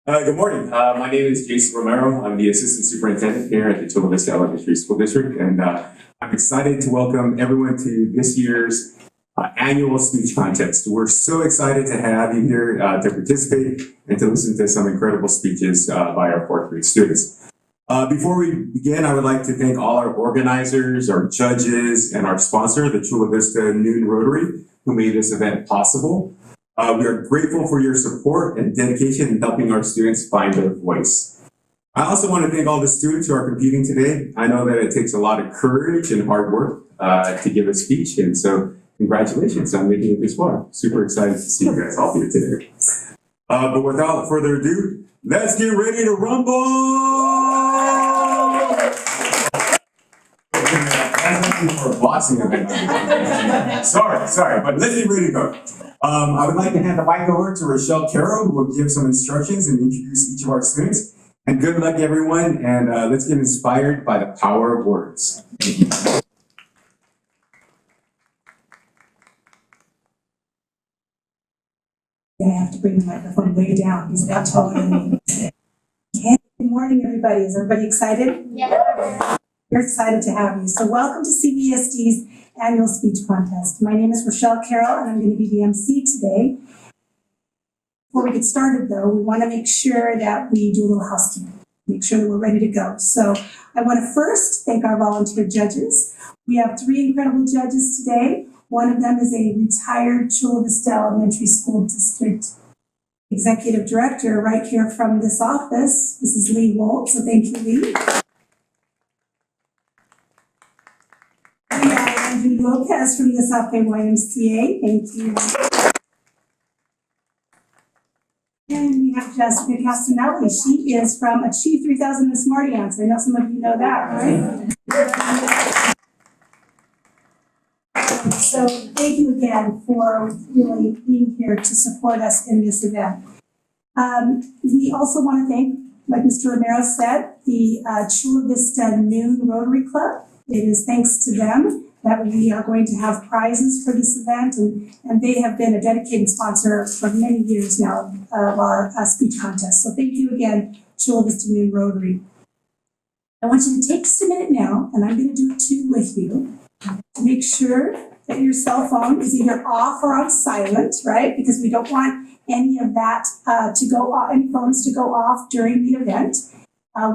Good morning. My name is Jason Romero. I'm the Assistant Superintendent here at the Chula Vista Elementary School District, and I'm excited to welcome everyone to this year's annual speech contest. We're so excited to have you here to participate and to listen to some incredible speeches by our fourth grade students. Before we begin, I would like to thank all our organizers, our judges, and our sponsor, the Chula Vista Noon Rotary, who made this event possible. We are grateful for your support and dedication in helping our students find their voice. I also want to thank all the students who are competing today. I know that it takes a lot of courage and hard work to give a speech, and so congratulations on making it this far. Super excited to see you guys all here today. But without further ado, let's get ready to rumble! For a boxing event. Sorry, but let's get ready to go. I would like to hand the mic over to Rochelle Carroll, who will give some instructions and introduce each of our students. And good luck, everyone, and let's get inspired by the power of words. Thank you. I have to bring the microphone way down. He's about taller than me. Okay. Good morning, everybody. Is everybody excited? Yeah. We're excited to have you. So welcome to CVSD's annual speech contest. My name is Rochelle Carroll, and I'm going to be the MC today. Before we get started, though, we want to make sure that we do a little housekeeping, make sure that we're ready to go. So I want to first thank our volunteer judges. We have 3 incredible judges today. One of them is a retired Chula Vista Elementary School District Executive Director right here from this office. This is Lee Wolt, so thank you, Lee. We have Andrew Lopez from the South Bay YMCA. Thank you. And we have Jessica Castanelli. She is from Achieve 3000 and Smarty Ants. I know some of you know that, right? So thank you again for really being here to support us in this event. We also want to thank, like Mr. Romero said, the Chula Vista Noon Rotary Club. It is thanks to them that we are going to have prizes for this event, and they have been a dedicated sponsor for many years now of our speech contest. So thank you again, Chula Vista Noon Rotary. I want you to take just a minute now, and I'm going to do it too with you, to make sure that your cell phone is either off or on silent, right? Because we don't want any of that to go off, any phones to go off during the event.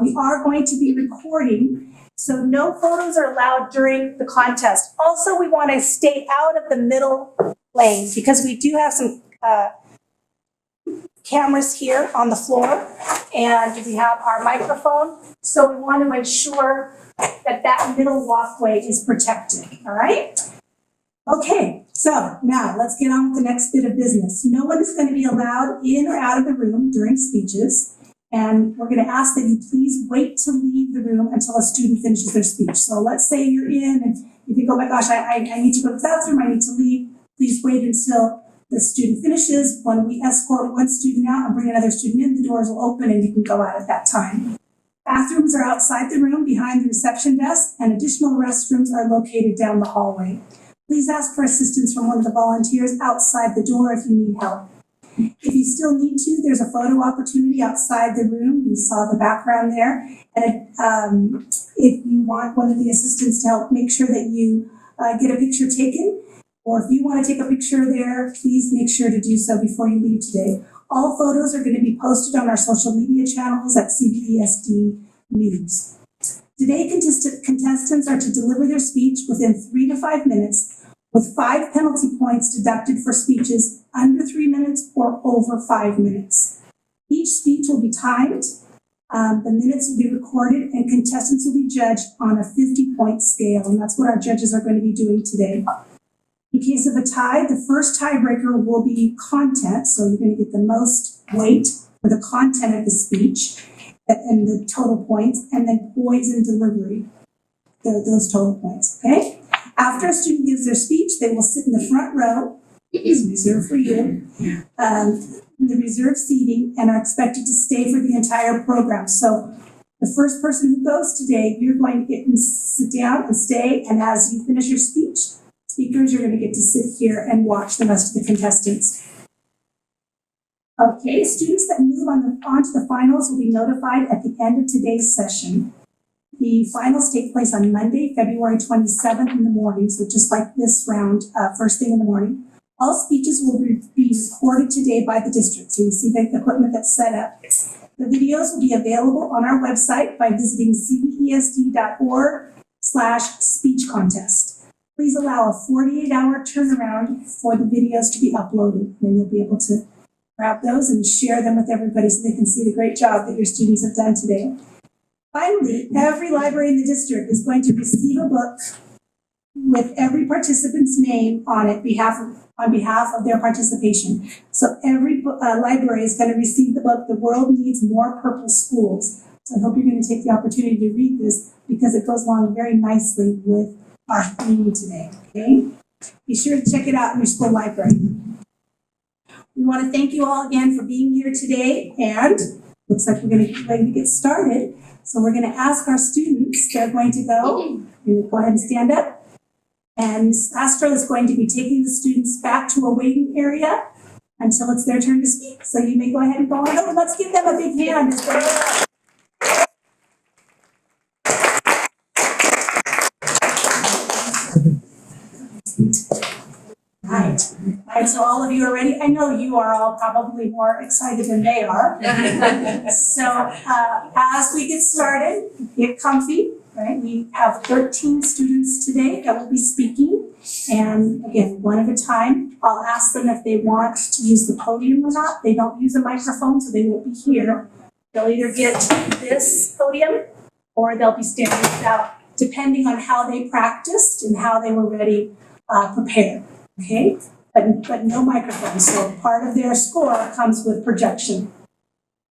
We are going to be recording, so no photos are allowed during the contest. Also, we want to stay out of the middle lane because we do have some cameras here on the floor, and we have our microphone. So we want to ensure that that middle walkway is protected, all right? Okay, so now let's get on with the next bit of business. No one is going to be allowed in or out of the room during speeches, and we're going to ask that you please wait to leave the room until a student finishes their speech. So let's say you're in, and you think, oh my gosh, I need to go to the bathroom, I need to leave. Please wait until the student finishes. When we escort one student out and bring another student in, the doors will open and you can go out at that time. Bathrooms are outside the room behind the reception desk, and additional restrooms are located down the hallway. Please ask for assistance from one of the volunteers outside the door if you need help. If you still need to, there's a photo opportunity outside the room. You saw the background there. And if you want one of the assistants to help make sure that you get a picture taken, or if you want to take a picture there, please make sure to do so before you leave today. All photos are going to be posted on our social media channels at CVSD News. Today, contestants are to deliver their speech within 3 to 5 minutes, with 5 penalty points deducted for speeches under 3 minutes or over 5 minutes. Each speech will be timed, the minutes will be recorded, and contestants will be judged on a 50-point scale, and that's what our judges are going to be doing today. In case of a tie, the first tiebreaker will be content, so you're going to get the most weight for the content of the speech and the total points, and then poise and delivery, those total points, okay? After a student gives their speech, they will sit in the front row, it's reserved for you, in the reserved seating, and are expected to stay for the entire program. So the first person who goes today, you're going to get and sit down and stay, and as you finish your speech, speakers, you're going to get to sit here and watch the rest of the contestants. Okay, students that move on to the finals will be notified at the end of today's session. The finals take place on Monday, February 27th in the morning, so just like this round, first thing in the morning. All speeches will be recorded today by the district, so you see the equipment that's set up. The videos will be available on our website by visiting cvesd.org/speech contest. Please allow a 48-hour turnaround for the videos to be uploaded. Then you'll be able to grab those and share them with everybody so they can see the great job that your students have done today. Finally, every library in the district is going to receive a book with every participant's name on it on behalf of their participation. So every library is going to receive the book, The World Needs More Purple Schools. So I hope you're going to take the opportunity to read this because it goes along very nicely with our theme today, okay? Be sure to check it out in your school library. We want to thank you all again for being here today, and looks like we're going to get ready to get started. So we're going to ask our students, they're going to go ahead and stand up. And Astro is going to be taking the students back to a waiting area until it's their turn to speak. So you may go ahead and go on over. Let's give them a big hand. Right. So all of you are ready. I know you are all probably more excited than they are. So as we get started, get comfy, right? We have 13 students today that will be speaking. And again, one at a time. I'll ask them if they want to use the podium or not. They don't use a microphone, so they won't be here. They'll either get this podium or they'll be standing without, depending on how they practiced and how they were ready, prepared. Okay, but no microphone. So part of their score comes with projection.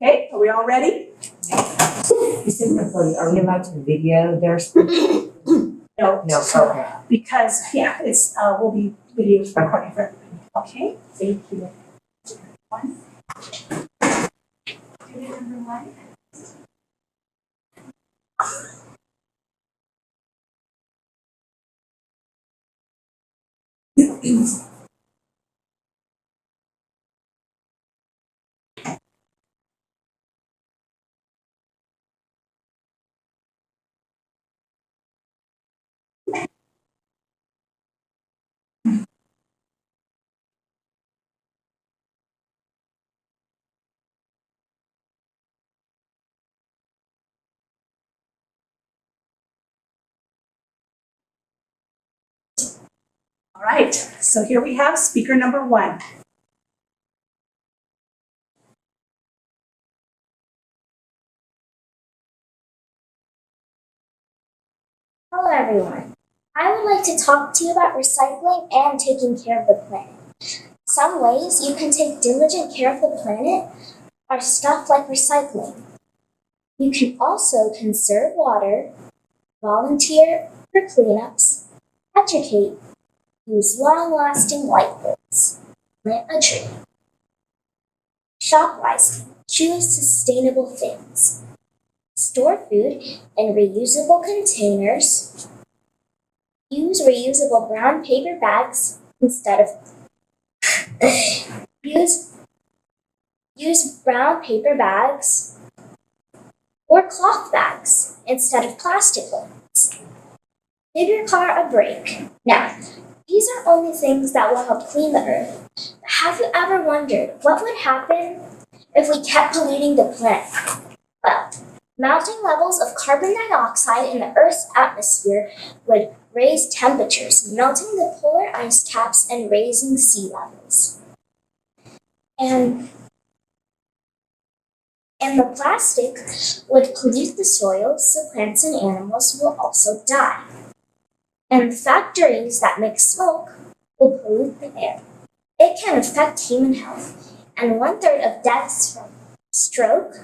Okay, are we all ready? Specifically, are we allowed to video their speech? No. Okay. Because it's we'll be video recording for everybody. Okay, thank you. One. Number one. All right, so here we have speaker number one. Hello everyone. I would like to talk to you about recycling and taking care of the planet. Some ways you can take diligent care of the planet are stuff like recycling. You can also conserve water, volunteer for cleanups, educate, use long-lasting light bulbs, plant a tree. Shop wisely, choose sustainable things. Store food in reusable containers. Use reusable brown paper bags instead of use brown paper bags or cloth bags instead of plastic ones. Give your car a break. Now, these are only things that will help clean the earth. But have you ever wondered what would happen if we kept polluting the planet? Well, mounting levels of carbon dioxide in the Earth's atmosphere would raise temperatures, melting the polar ice caps and raising sea levels. And the plastic would pollute the soil, so plants and animals will also die. And the factories that make smoke will pollute the air. It can affect human health, and 1/3 of deaths from stroke,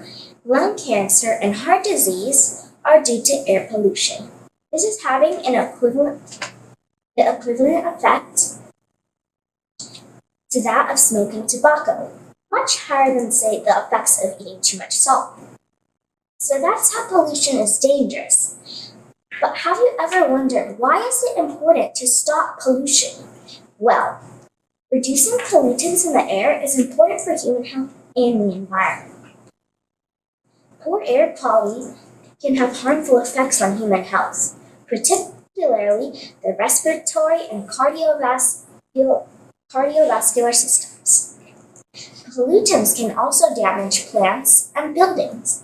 lung cancer, and heart disease are due to air pollution. This is having an equivalent effect to that of smoking tobacco, much higher than, say, the effects of eating too much salt. So that's how pollution is dangerous. But have you ever wondered why is it important to stop pollution? Well, reducing pollutants in the air is important for human health and the environment. Poor air quality can have harmful effects on human health, particularly the respiratory and cardiovascular systems. Pollutants can also damage plants and buildings.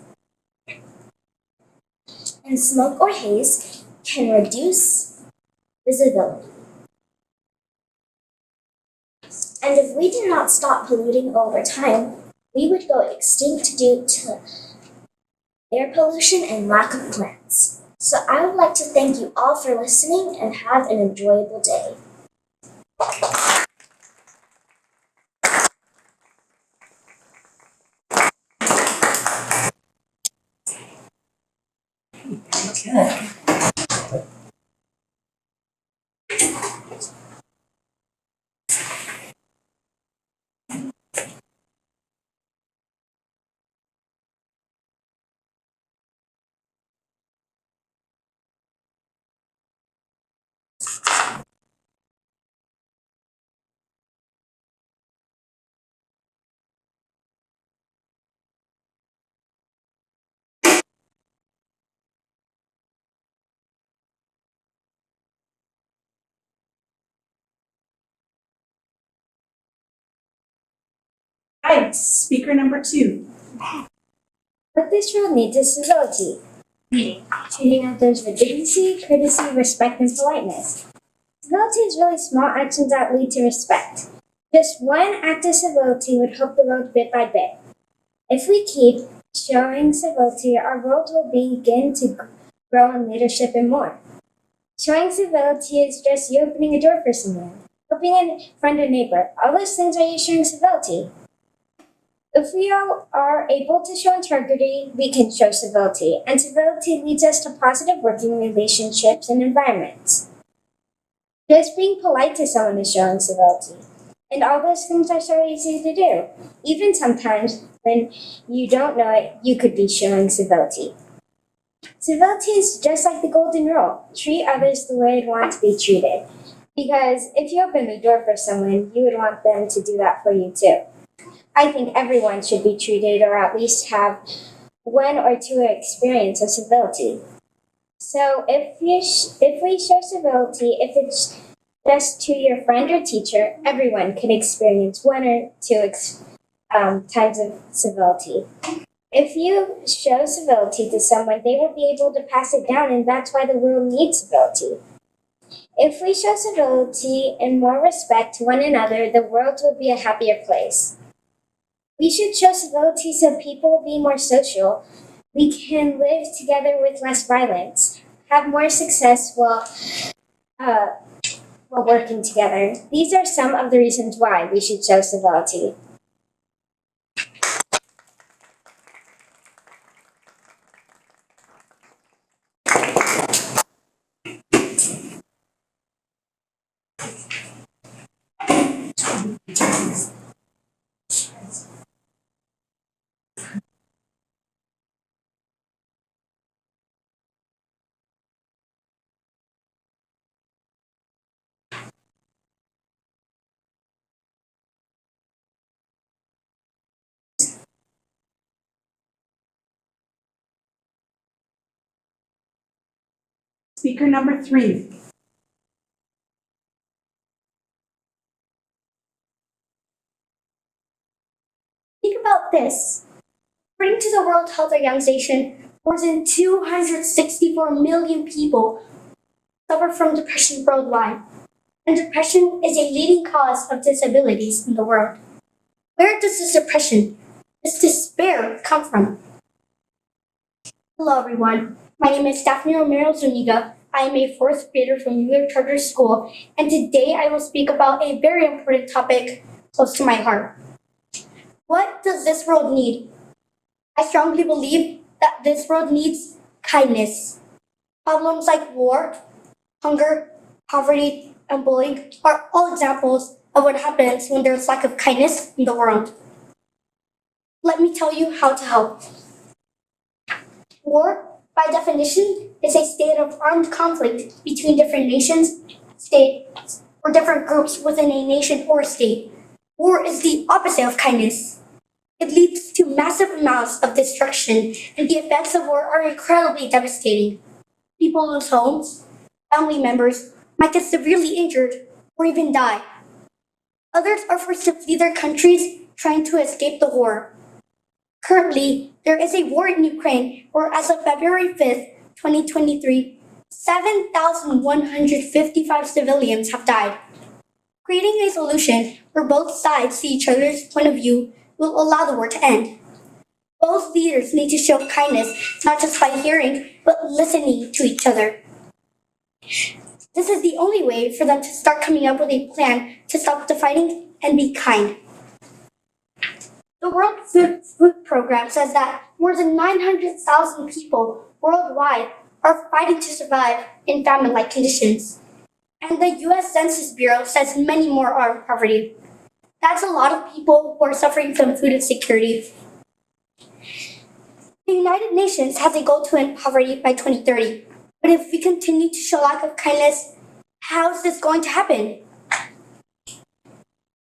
And smoke or haze can reduce visibility. And if we did not stop polluting over time, we would go extinct due to air pollution and lack of plants. So I would like to thank you all for listening and have an enjoyable day. Good. Right, speaker number 2. What this world needs is civility, meaning treating others with dignity, courtesy, respect, and politeness. Civility is really small actions that lead to respect. Just one act of civility would help the world bit by bit. If we keep showing civility, our world will begin to grow in leadership and more. Showing civility is just you opening a door for someone, helping a friend or neighbor. All those things are you showing civility. If we all are able to show integrity, we can show civility, and civility leads us to positive working relationships and environments. Just being polite to someone is showing civility, and all those things are so easy to do. Even sometimes when you don't know it, you could be showing civility. Civility is just like the golden rule. Treat others the way you'd want to be treated. Because if you open the door for someone, you would want them to do that for you too. I think everyone should be treated or at least have one or two experience of civility. So if we show civility, if it's just to your friend or teacher, everyone can experience one or two times of civility. If you show civility to someone, they will be able to pass it down, and that's why the world needs civility. If we show civility and more respect to one another, the world will be a happier place. We should show civility so people will be more social. We can live together with less violence, have more success while working together. These are some of the reasons why we should show civility. Speaker number 3. Think about this. According to the World Health Organization, more than 264 million people suffer from depression worldwide, and depression is a leading cause of disabilities in the world. Where does this depression, this despair come from? Hello everyone, my name is Daphne Romero Zuniga. I am a 4th grader from New York Charter School, and today I will speak about a very important topic close to my heart. What does this world need? I strongly believe that this world needs kindness. Problems like war, hunger, poverty, and bullying are all examples of what happens when there's lack of kindness in the world. Let me tell you how to help. War, by definition, is a state of armed conflict between different nations, states, or different groups within a nation or state. War is the opposite of kindness. It leads to massive amounts of destruction, and the effects of war are incredibly devastating. People lose homes, family members might get severely injured or even die. Others are forced to flee their countries trying to escape the war. Currently, there is a war in Ukraine where, as of February 5th, 2023, 7,155 civilians have died. Creating a solution where both sides see each other's point of view will allow the war to end. Both leaders need to show kindness not just by hearing, but listening to each other. This is the only way for them to start coming up with a plan to stop the fighting and be kind. The World Food Program says that more than 900,000 people worldwide are fighting to survive in famine-like conditions. And the US Census Bureau says many more are in poverty. That's a lot of people who are suffering from food insecurity. The United Nations has a goal to end poverty by 2030. But if we continue to show lack of kindness, how is this going to happen?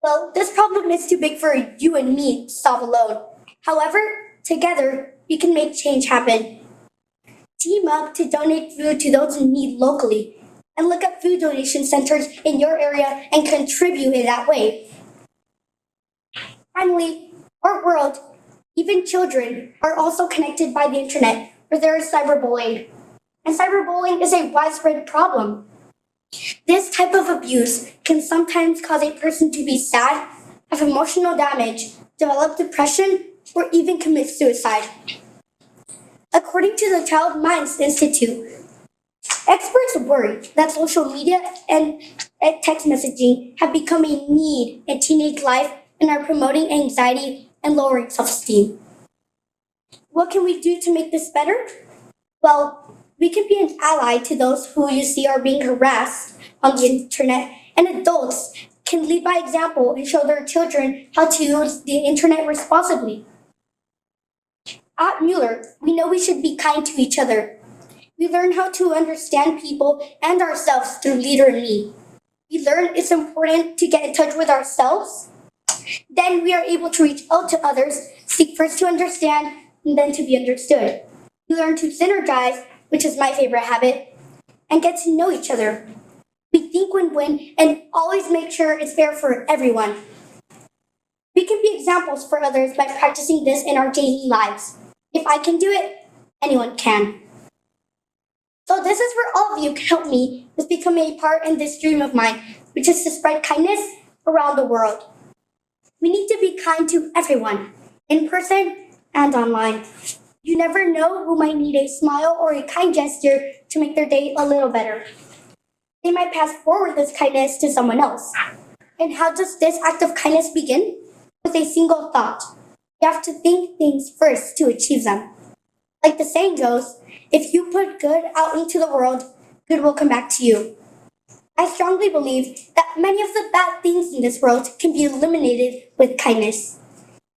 Well, this problem is too big for you and me to solve alone. However, together, we can make change happen. Team up to donate food to those in need locally, and look at food donation centers in your area and contribute in that way. Finally, our world, even children, are also connected by the internet, where there is cyberbullying. And cyberbullying is a widespread problem. This type of abuse can sometimes cause a person to be sad, have emotional damage, develop depression, or even commit suicide. According to the Child Minds Institute, experts worry that social media and text messaging have become a need in teenage life and are promoting anxiety and lowering self-esteem. What can we do to make this better? Well, we can be an ally to those who you see are being harassed on the internet, and adults can lead by example and show their children how to use the internet responsibly. At Mueller, we know we should be kind to each other. We learn how to understand people and ourselves through Leader in Me. We learn it's important to get in touch with ourselves. Then we are able to reach out to others, seek first to understand, and then to be understood. We learn to synergize, which is my favorite habit, and get to know each other. We think win-win and always make sure it's fair for everyone. We can be examples for others by practicing this in our daily lives. If I can do it, anyone can. So this is where all of you can help me with becoming a part in this dream of mine, which is to spread kindness around the world. We need to be kind to everyone, in person and online. You never know who might need a smile or a kind gesture to make their day a little better. They might pass forward this kindness to someone else. And how does this act of kindness begin? With a single thought. You have to think things first to achieve them. Like the saying goes, if you put good out into the world, good will come back to you. I strongly believe that many of the bad things in this world can be eliminated with kindness.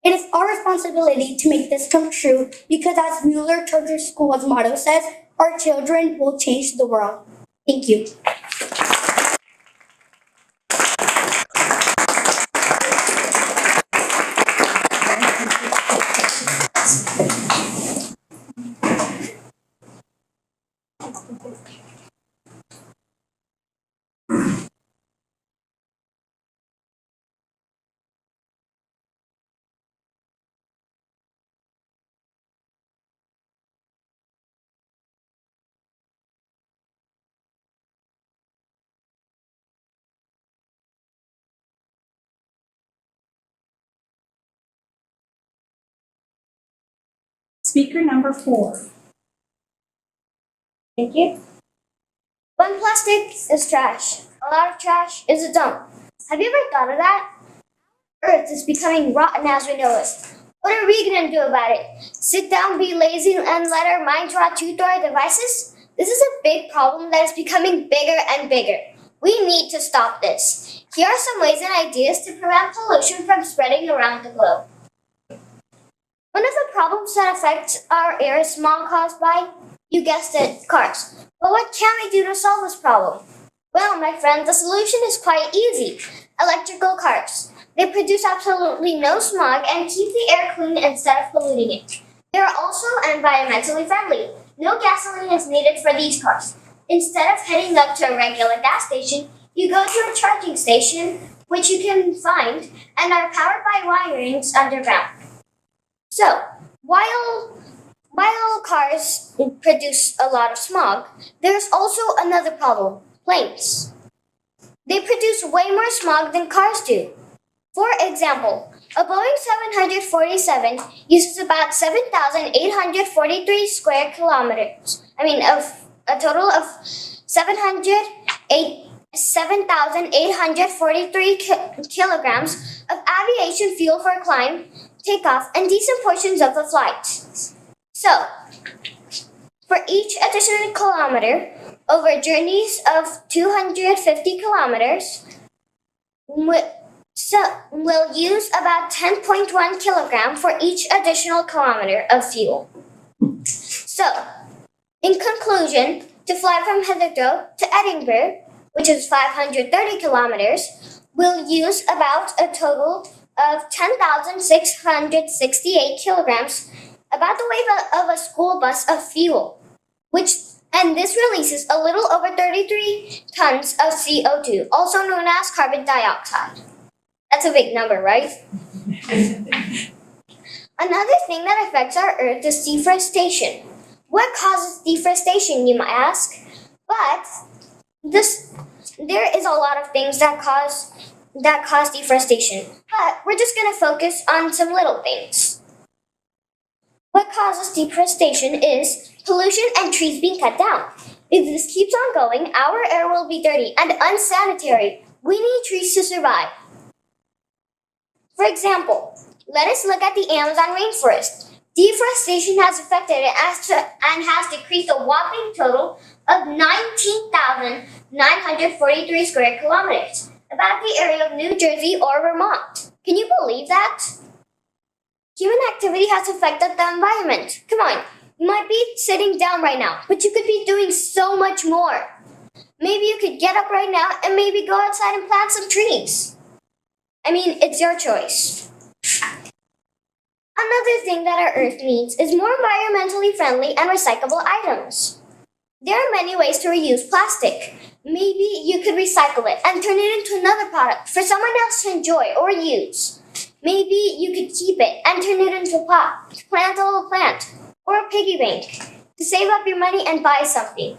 It is our responsibility to make this come true because, as Mueller Charter School's motto says, our children will change the world. Thank you. Speaker number 4. Thank you. One plastic is trash. A lot of trash is a dump. Have you ever thought of that? Earth is becoming rotten as we know it. What are we going to do about it? Sit down, be lazy, and let our minds rot due to our devices? This is a big problem that is becoming bigger and bigger. We need to stop this. Here are some ways and ideas to prevent pollution from spreading around the globe. One of the problems that affects our air is smog caused by, you guessed it, cars. But what can we do to solve this problem? Well, my friend, the solution is quite easy. Electrical cars. They produce absolutely no smog and keep the air clean instead of polluting it. They are also environmentally friendly. No gasoline is needed for these cars. Instead of heading up to a regular gas station, you go to a charging station, which you can find, and are powered by wirings underground. So, while cars produce a lot of smog, there's also another problem: planes. They produce way more smog than cars do. For example, a Boeing 747 uses about 7,843 square kilometers. A total of 7,843 kilograms of aviation fuel for climb, takeoff, and decent portions of the flight. So, for each additional kilometer over journeys of 250 kilometers, we'll use about 10.1 kilogram for each additional kilometer of fuel. So, in conclusion, to fly from Heathrow to Edinburgh, which is 530 kilometers, we'll use about a total of 10,668 kilograms, about the weight of a school bus of fuel, and this releases a little over 33 tons of CO2, also known as carbon dioxide. That's a big number, right? Another thing that affects our Earth is deforestation. What causes deforestation, you might ask? But there is a lot of things that cause deforestation. But we're just going to focus on some little things. What causes deforestation is pollution and trees being cut down. If this keeps on going, our air will be dirty and unsanitary. We need trees to survive. For example, let us look at the Amazon rainforest. Deforestation has affected it and has decreased a whopping total of 19,943 square kilometers, about the area of New Jersey or Vermont. Can you believe that? Human activity has affected the environment. Come on, you might be sitting down right now, but you could be doing so much more. Maybe you could get up right now and maybe go outside and plant some trees. It's your choice. Another thing that our Earth needs is more environmentally friendly and recyclable items. There are many ways to reuse plastic. Maybe you could recycle it and turn it into another product for someone else to enjoy or use. Maybe you could keep it and turn it into a pot, plant a little plant, or a piggy bank to save up your money and buy something.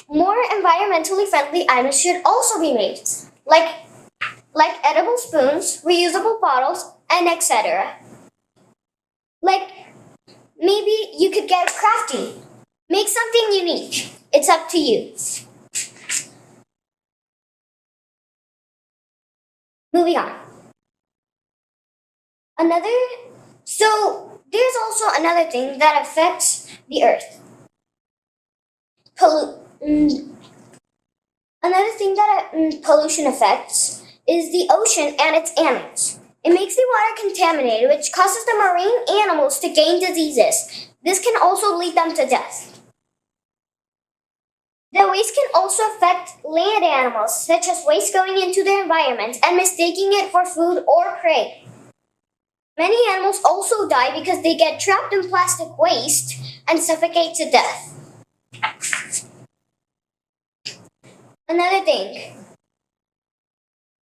More environmentally friendly items should also be made, like edible spoons, reusable bottles, and etc. Maybe you could get crafty. Make something unique. It's up to you. Moving on. There's also another thing that affects the Earth. Another thing that pollution affects is the ocean and its animals. It makes the water contaminated, which causes the marine animals to gain diseases. This can also lead them to death. The waste can also affect land animals, such as waste going into their environment and mistaking it for food or prey. Many animals also die because they get trapped in plastic waste and suffocate to death. Another thing.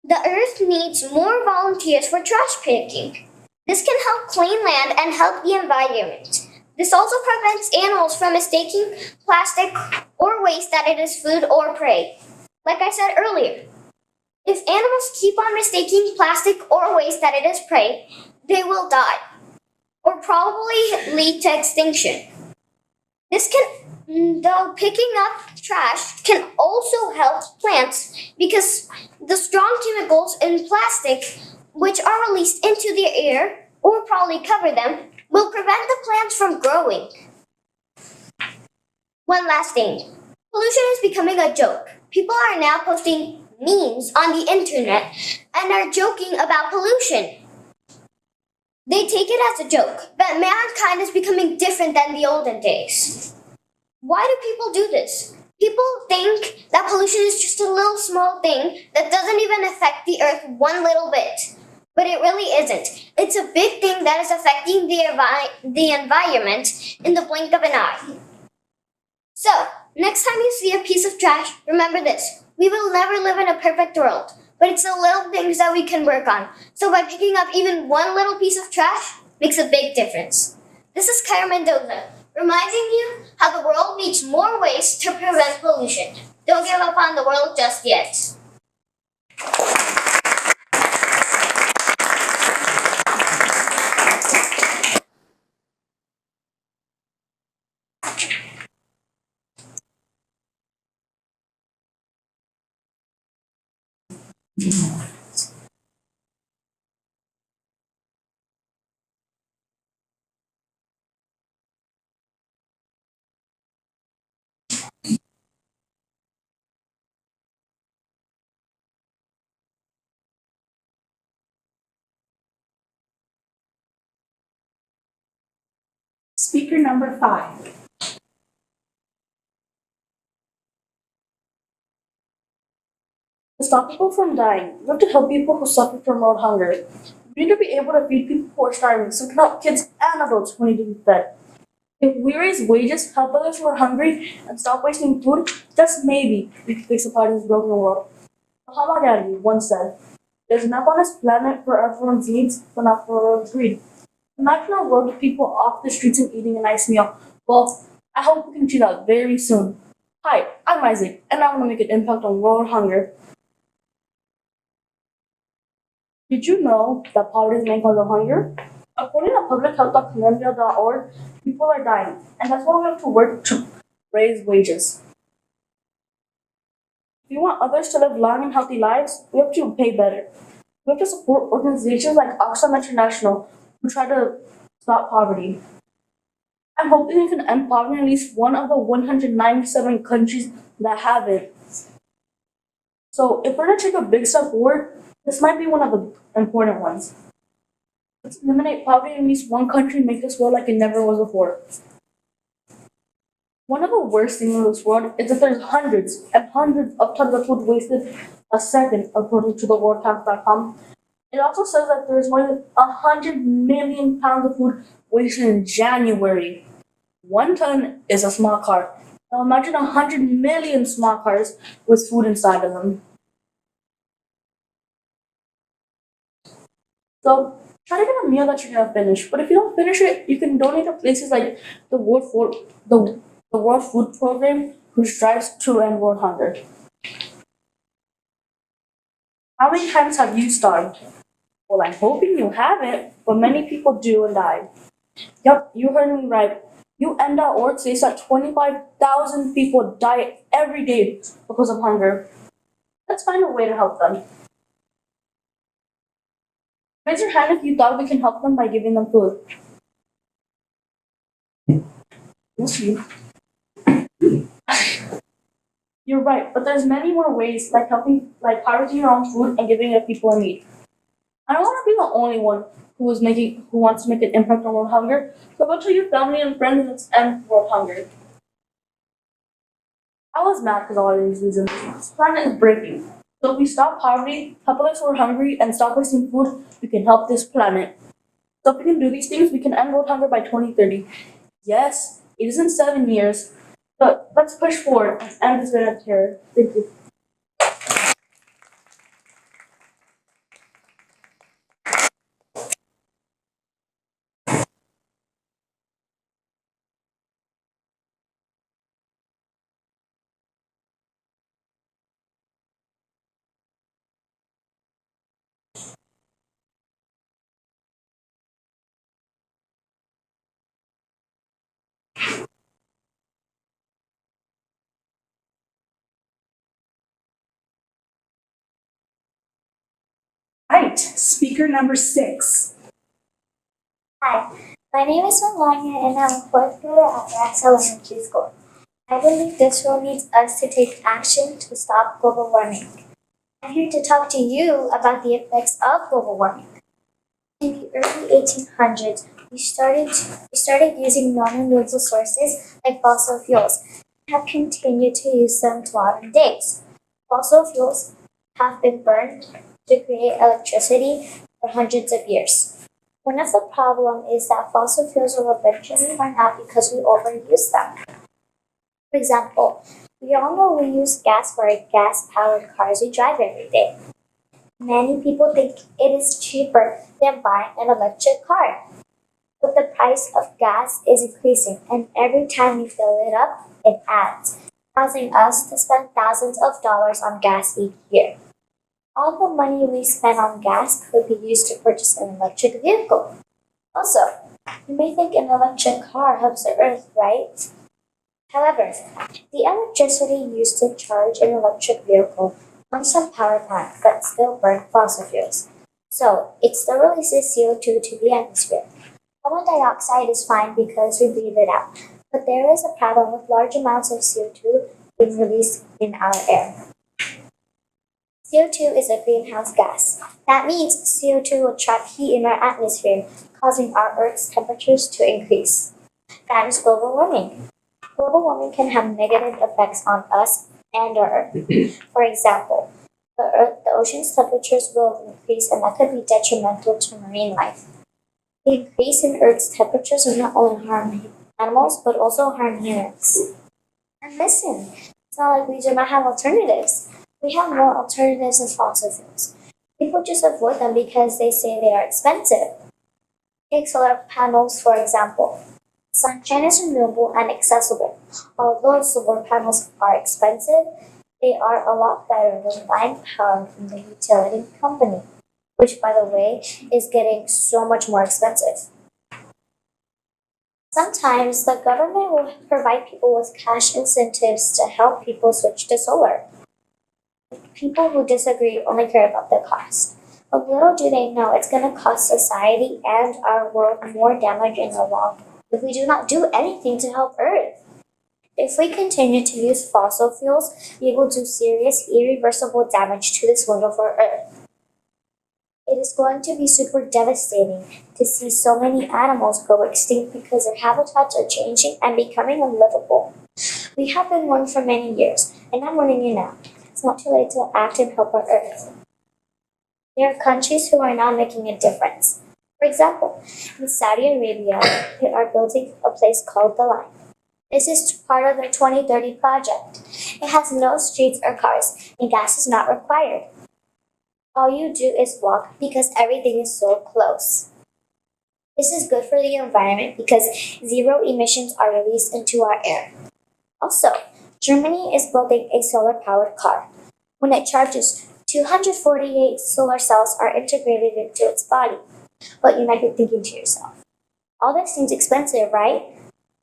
The Earth needs more volunteers for trash picking. This can help clean land and help the environment. This also prevents animals from mistaking plastic or waste that it is food or prey. Like I said earlier, if animals keep on mistaking plastic or waste that it is prey, they will die or probably lead to extinction. Though picking up trash can also help plants because the strong chemicals in plastic, which are released into the air or probably cover them, will prevent the plants from growing. One last thing. Pollution is becoming a joke. People are now posting memes on the internet and are joking about pollution. They take it as a joke, but mankind is becoming different than the olden days. Why do people do this? People think that pollution is just a little small thing that doesn't even affect the earth one little bit. But it really isn't. It's a big thing that is affecting the environment in the blink of an eye. So, next time you see a piece of trash, remember this. We will never live in a perfect world, but it's the little things that we can work on. So by picking up even one little piece of trash makes a big difference. This is Kyra Mendoza, reminding you how the world needs more ways to prevent pollution. Don't give up on the world just yet. Speaker number 5. To stop people from dying, we have to help people who suffer from world hunger. We need to be able to feed people who are starving, so we can help kids and adults who need to be fed. If we raise wages, help others who are hungry, and stop wasting food, just maybe we can fix a part of this broken world. Muhammad Ali once said, "There's enough on this planet for everyone's needs, but not for everyone's greed." Imagine a world with people off the streets and eating a nice meal. Well, I hope we can achieve that very soon. Hi, I'm Isaac, and I want to make an impact on world hunger. Did you know that poverty is the main cause of hunger? According to publichealth.columbia.org, people are dying, and that's why we have to work to raise wages. If we want others to live long and healthy lives, we have to pay better. We have to support organizations like Autism International who try to stop poverty. I'm hoping we can end poverty in at least one of the 197 countries that have it. So if we're going to take a big step forward, this might be one of the important ones. Let's eliminate poverty in at least one country and make this world like it never was before. One of the worst things in this world is that there's hundreds and hundreds of tons of food wasted a second, according to the worldcount.com. It also says that there's more than 100 million pounds of food wasted in January. 1 ton is a small car. Now imagine 100 million small cars with food inside of them. So try to get a meal that you're gonna finish. But if you don't finish it, you can donate to places like the World Food Program, which strives to end world hunger. How many times have you starved? Well, I'm hoping you haven't, but many people do and die. Yep, you heard me right. UN.org says that 25,000 people die every day because of hunger. Let's find a way to help them. Raise your hand if you thought we can help them by giving them food. Yes, you. You're right, but there's many more ways, like harvesting your own food and giving it to people in need. I don't want to be the only one who wants to make an impact on world hunger. So go tell your family and friends let's end world hunger. I was mad because of all these reasons. This planet is breaking. So if we stop poverty, help others who are hungry, and stop wasting food, we can help this planet. So if we can do these things, we can end world hunger by 2030. Yes, it isn't 7 years, but let's push forward and end this reign of terror. Thank you. Right, speaker number 6. Hi, my name is Melania and I'm a fourth grader at Rex Elementary School. I believe this world needs us to take action to stop global warming. I'm here to talk to you about the effects of global warming. In the early 1800s, we started using non-renewable sources like fossil fuels. have continued to use them to modern days. Fossil fuels have been burned to create electricity for hundreds of years. One of the problems is that fossil fuels will eventually run out because we overuse them. For example, we all know we use gas for our gas-powered cars we drive every day. Many people think it is cheaper than buying an electric car. But the price of gas is increasing, and every time we fill it up, it adds, causing us to spend thousands of dollars on gas each year. All the money we spend on gas could be used to purchase an electric vehicle. Also, you may think an electric car helps the earth, right? However, the electricity used to charge an electric vehicle comes from power plants that still burn fossil fuels. So, it still releases CO2 to the atmosphere. Carbon dioxide is fine because we breathe it out, but there is a problem with large amounts of CO2 being released in our air. CO2 is a greenhouse gas. That means CO2 will trap heat in our atmosphere, causing our Earth's temperatures to increase. That is global warming. Global warming can have negative effects on us and our Earth. For example, the ocean's temperatures will increase, and that could be detrimental to marine life. The increase in Earth's temperatures will not only harm animals, but also harm humans. And listen, it's not like we do not have alternatives. We have more alternatives than fossil fuels. People just avoid them because they say they are expensive. Take solar panels, for example. Sunshine is renewable and accessible. Although solar panels are expensive, they are a lot better than buying power from the utility company, which, by the way, is getting so much more expensive. Sometimes the government will provide people with cash incentives to help people switch to solar. People who disagree only care about the cost. But little do they know it's going to cost society and our world more damage in the long run if we do not do anything to help Earth. If we continue to use fossil fuels, we will do serious, irreversible damage to this wonderful Earth. It is going to be super devastating to see so many animals go extinct because their habitats are changing and becoming unlivable. We have been warned for many years, and I'm warning you now. It's not too late to act and help our Earth. There are countries who are now making a difference. For example, in Saudi Arabia, they are building a place called The Line. This is part of their 2030 project. It has no streets or cars, and gas is not required. All you do is walk because everything is so close. This is good for the environment because zero emissions are released into our air. Also, Germany is building a solar-powered car. When it charges, 248 solar cells are integrated into its body. But you might be thinking to yourself, all this seems expensive, right?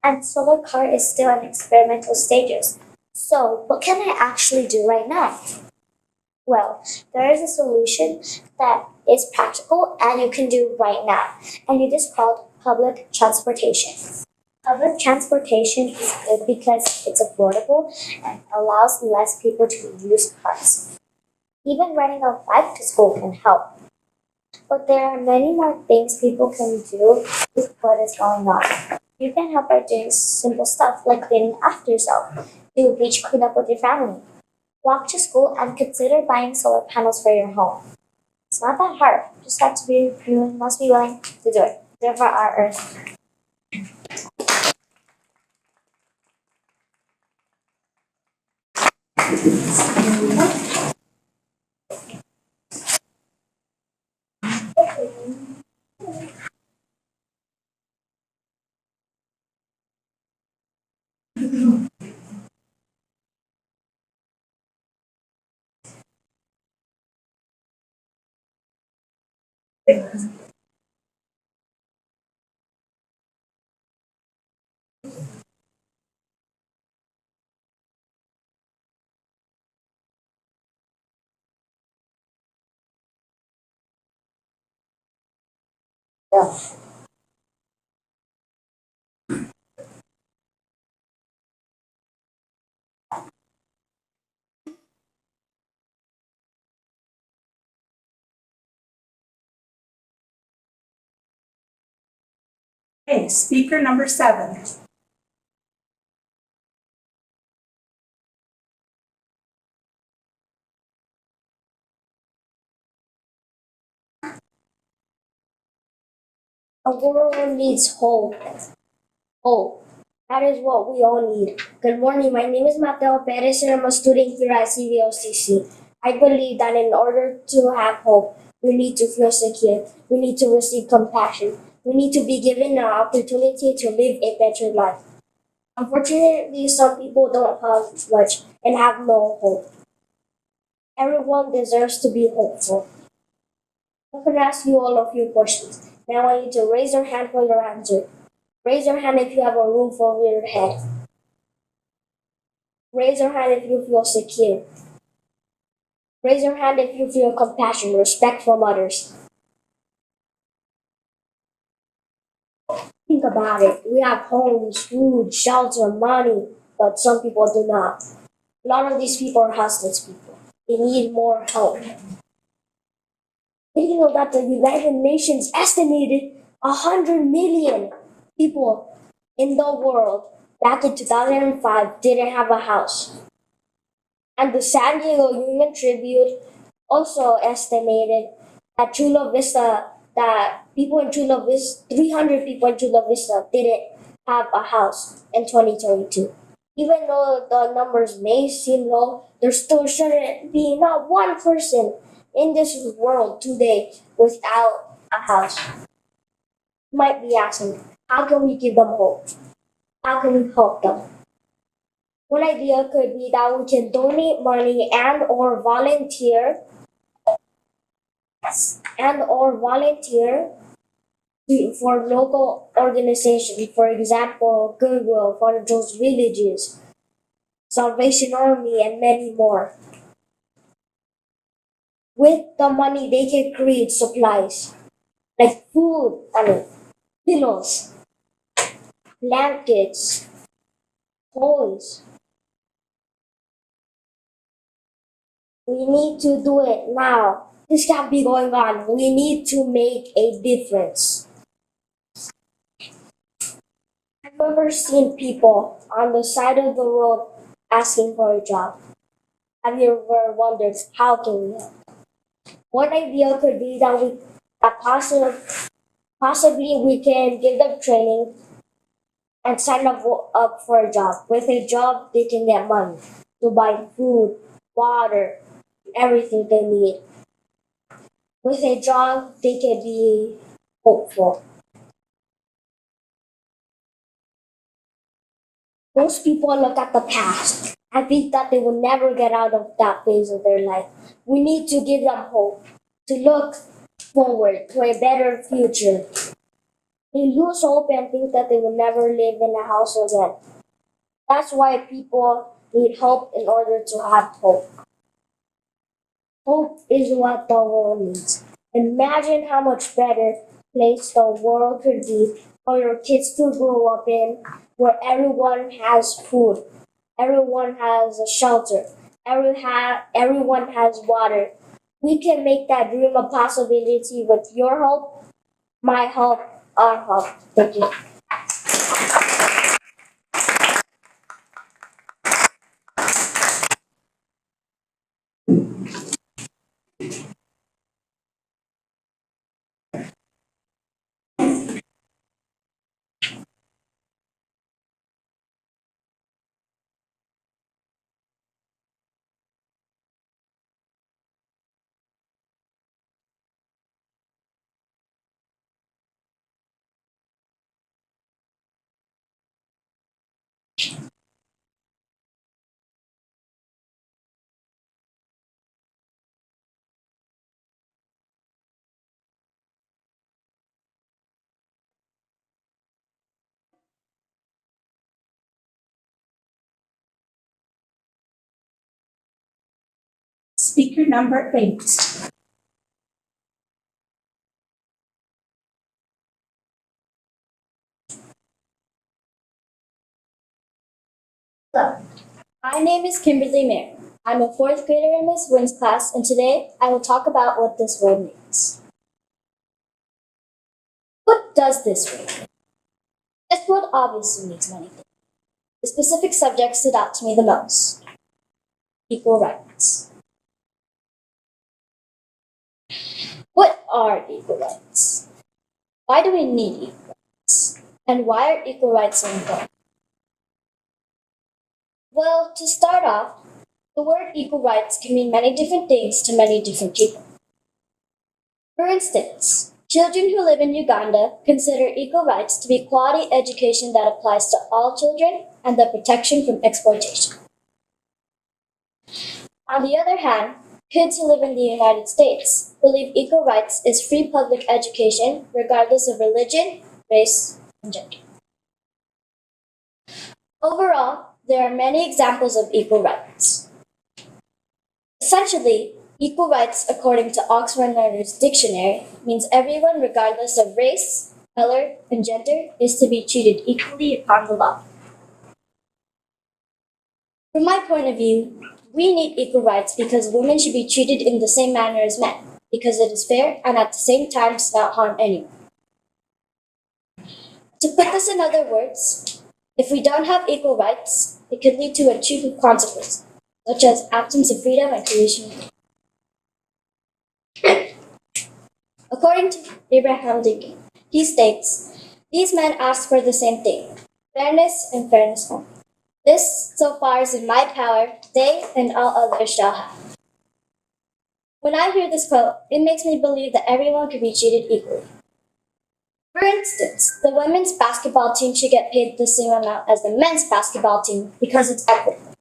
And solar car is still in experimental stages. So, what can I actually do right now? Well, there is a solution that is practical and you can do right now, and it is called public transportation. Public transportation is good because it's affordable and allows less people to use cars. Even riding a bike to school can help. But there are many more things people can do with what is going on. You can help by doing simple stuff like cleaning after yourself, do a beach cleanup with your family, walk to school, and consider buying solar panels for your home. It's not that hard. You must be willing to do it. Do it for our Earth. Yeah. Okay, speaker number 7. The world needs hope. Hope. That is what we all need. Good morning. My name is Mateo Perez and I'm a student here at CVOCC. I believe that in order to have hope, we need to feel secure. We need to receive compassion. We need to be given an opportunity to live a better life. Unfortunately, some people don't have much and have no hope. Everyone deserves to be hopeful. I'm going to ask you all a few questions. Now I want you to raise your hand for your answer. Raise your hand if you have a roof over your head. Raise your hand if you feel secure. Raise your hand if you feel compassion, respect from others. Think about it. We have homes, food, shelter, money, but some people do not. A lot of these people are houseless people. They need more help. Did you know that the United Nations estimated 100 million people in the world back in 2005 didn't have a house? And the San Diego Union Tribune also estimated that Chula Vista, that people in Chula Vista, 300 people in Chula Vista didn't have a house in 2022. Even though the numbers may seem low, there still shouldn't be not one person in this world today without a house. You might be asking, how can we give them hope? How can we help them? One idea could be that we can donate money and or volunteer for local organizations, for example, Goodwill, Father Joe's Villages, Salvation Army, and many more. With the money, they can create supplies like food, pillows, blankets, toys. We need to do it now. This can't be going on. We need to make a difference. Have you ever seen people on the side of the road asking for a job? Have you ever wondered how can we help? One idea could be that possibly we can give them training and sign up for a job. With a job, they can get money to buy food, water, everything they need. With a job, they can be hopeful. Most people look at the past and think that they will never get out of that phase of their life. We need to give them hope, to look forward to a better future. They lose hope and think that they will never live in a house again. That's why people need hope in order to have hope. Hope is what the world needs. Imagine how much better place the world could be for your kids to grow up in, where everyone has food, everyone has a shelter, everyone has water. We can make that dream a possibility with your help, my help, our help. Thank you. Speaker number 8. Hello, my name is Kimberly Mayer. I'm a fourth grader in Miss Wynn's class, and today I will talk about what this word means. What does this word mean? This word obviously means many things. The specific subject stood out to me the most: equal rights. What are equal rights? Why do we need equal rights? And why are equal rights so important? Well, to start off, the word equal rights can mean many different things to many different people. For instance, children who live in Uganda consider equal rights to be quality education that applies to all children and the protection from exploitation. On the other hand, kids who live in the United States believe equal rights is free public education regardless of religion, race, and gender. Overall, there are many examples of equal rights. Essentially, equal rights, according to Oxford Learner's Dictionary, means everyone, regardless of race, color, and gender, is to be treated equally upon the law. From my point of view, we need equal rights because women should be treated in the same manner as men, because it is fair and at the same time does not harm anyone. To put this in other words, if we don't have equal rights, it could lead to a troop of consequences, such as absence of freedom and creation. According to Abraham Lincoln, he states, "These men ask for the same thing, fairness and fairness only. This, so far as in my power, they and all others shall have." When I hear this quote, it makes me believe that everyone could be treated equally. For instance, the women's basketball team should get paid the same amount as the men's basketball team because it's equitable.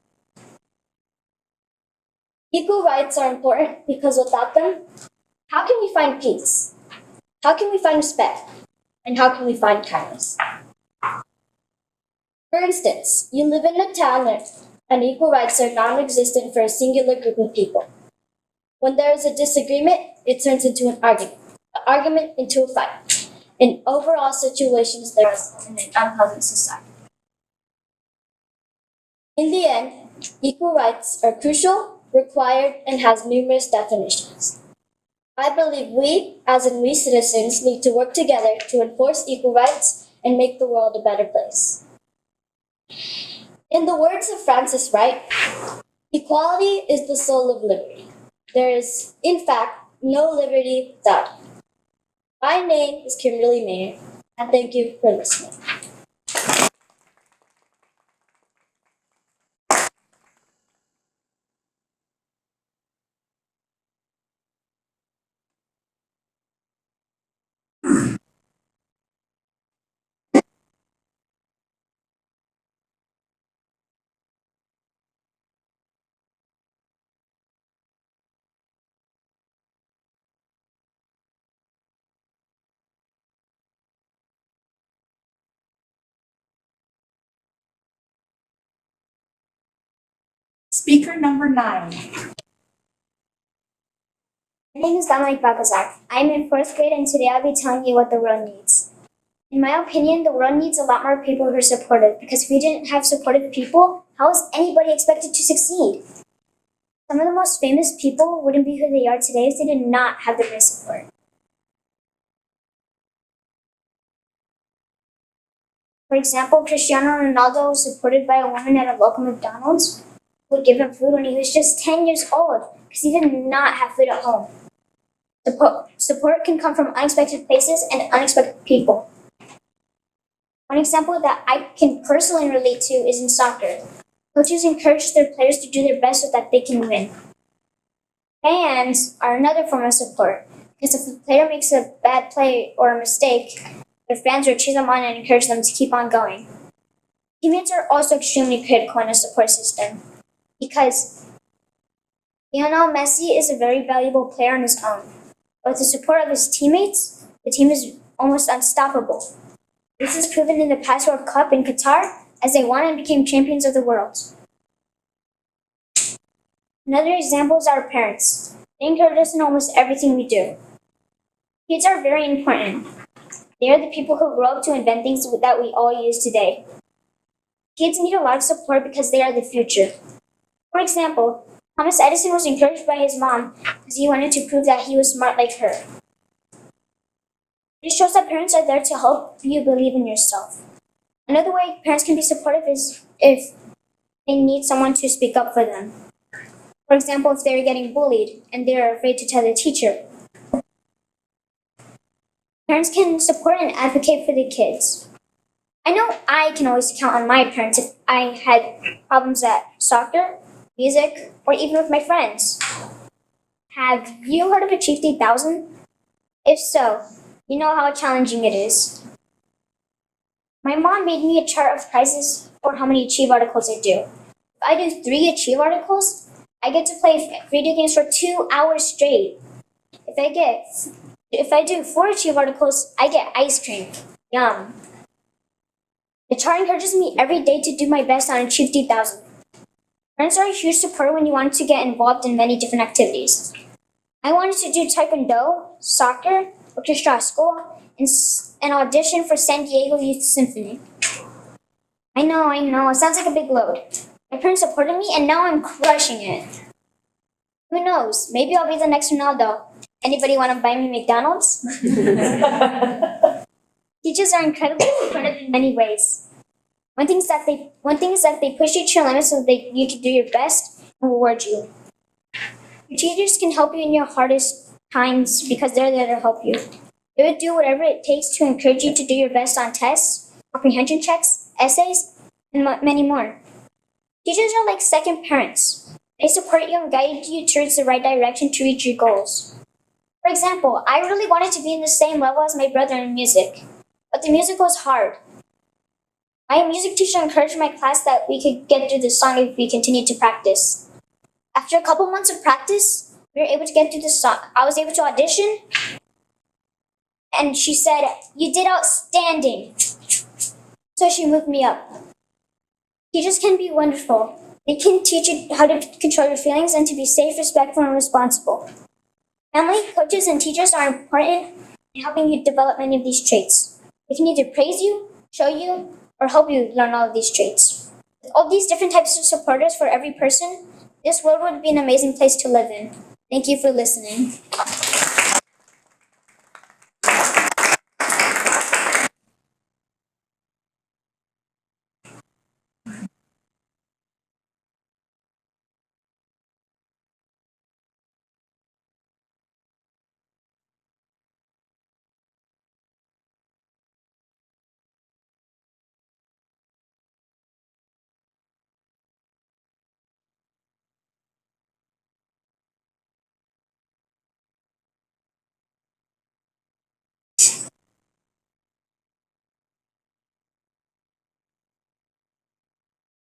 Equal rights are important because without them, how can we find peace? How can we find respect? And how can we find kindness? For instance, you live in a town and equal rights are non-existent for a singular group of people. When there is a disagreement, it turns into an argument into a fight. In overall situations, there is an unpleasant society. In the end, equal rights are crucial, required, and has numerous definitions. I believe we, as in we citizens, need to work together to enforce equal rights and make the world a better place. In the words of Francis Wright, equality is the soul of liberty. There is, in fact, no liberty without it. My name is Kimberly Mayer, and thank you for listening. Speaker number 9. My name is Dominic Bagazar. I'm in 4th grade and today I'll be telling you what the world needs. In my opinion, the world needs a lot more people who are supportive because if we didn't have supportive people, how is anybody expected to succeed? Some of the most famous people wouldn't be who they are today if they did not have the right support. For example, Cristiano Ronaldo was supported by a woman at a local McDonald's who would give him food when he was just 10 years old because he did not have food at home. Support can come from unexpected places and unexpected people. One example that I can personally relate to is in soccer. Coaches encourage their players to do their best so that they can win. Fans are another form of support because if the player makes a bad play or a mistake, their fans will cheer them on and encourage them to keep on going. Teammates are also extremely critical in a support system because Lionel Messi is a very valuable player on his own. But with the support of his teammates, the team is almost unstoppable. This is proven in the past World Cup in Qatar as they won and became champions of the world. Another example is our parents. They encourage us in almost everything we do. Kids are very important. They are the people who grow up to invent things that we all use today. Kids need a lot of support because they are the future. For example, Thomas Edison was encouraged by his mom because he wanted to prove that he was smart like her. This shows that parents are there to help you believe in yourself. Another way parents can be supportive is if they need someone to speak up for them. For example, if they're getting bullied and they're afraid to tell the teacher. Parents can support and advocate for the kids. I know I can always count on my parents if I had problems at soccer, music, or even with my friends. Have you heard of Achieve 3000? If so, you know how challenging it is. My mom made me a chart of prizes for how many Achieve articles I do. If I do 3 Achieve articles, I get to play video games for 2 hours straight. If I do 4 Achieve articles, I get ice cream. Yum. The chart encourages me every day to do my best on Achieve 3000. Parents are a huge supporter when you want to get involved in many different activities. I wanted to do taekwondo, soccer, orchestra at school, and audition for San Diego Youth Symphony. I know, it sounds like a big load. My parents supported me and now I'm crushing it. Who knows, maybe I'll be the next Ronaldo. Anybody want to buy me McDonald's? Teachers are incredibly supportive in many ways. One thing is that they push you to your limits so that you can do your best and reward you. Your teachers can help you in your hardest times because they're there to help you. They would do whatever it takes to encourage you to do your best on tests, comprehension checks, essays, and many more. Teachers are like second parents. They support you and guide you towards the right direction to reach your goals. For example, I really wanted to be in the same level as my brother in music, but the music was hard. My music teacher encouraged my class that we could get through the song if we continued to practice. After a couple months of practice, we were able to get through the song. I was able to audition, and she said, "You did outstanding." So she moved me up. Teachers can be wonderful. They can teach you how to control your feelings and to be safe, respectful, and responsible. Family, coaches, and teachers are important in helping you develop many of these traits. They can either praise you, show you, or help you learn all of these traits. With all these different types of supporters for every person, this world would be an amazing place to live in. Thank you for listening.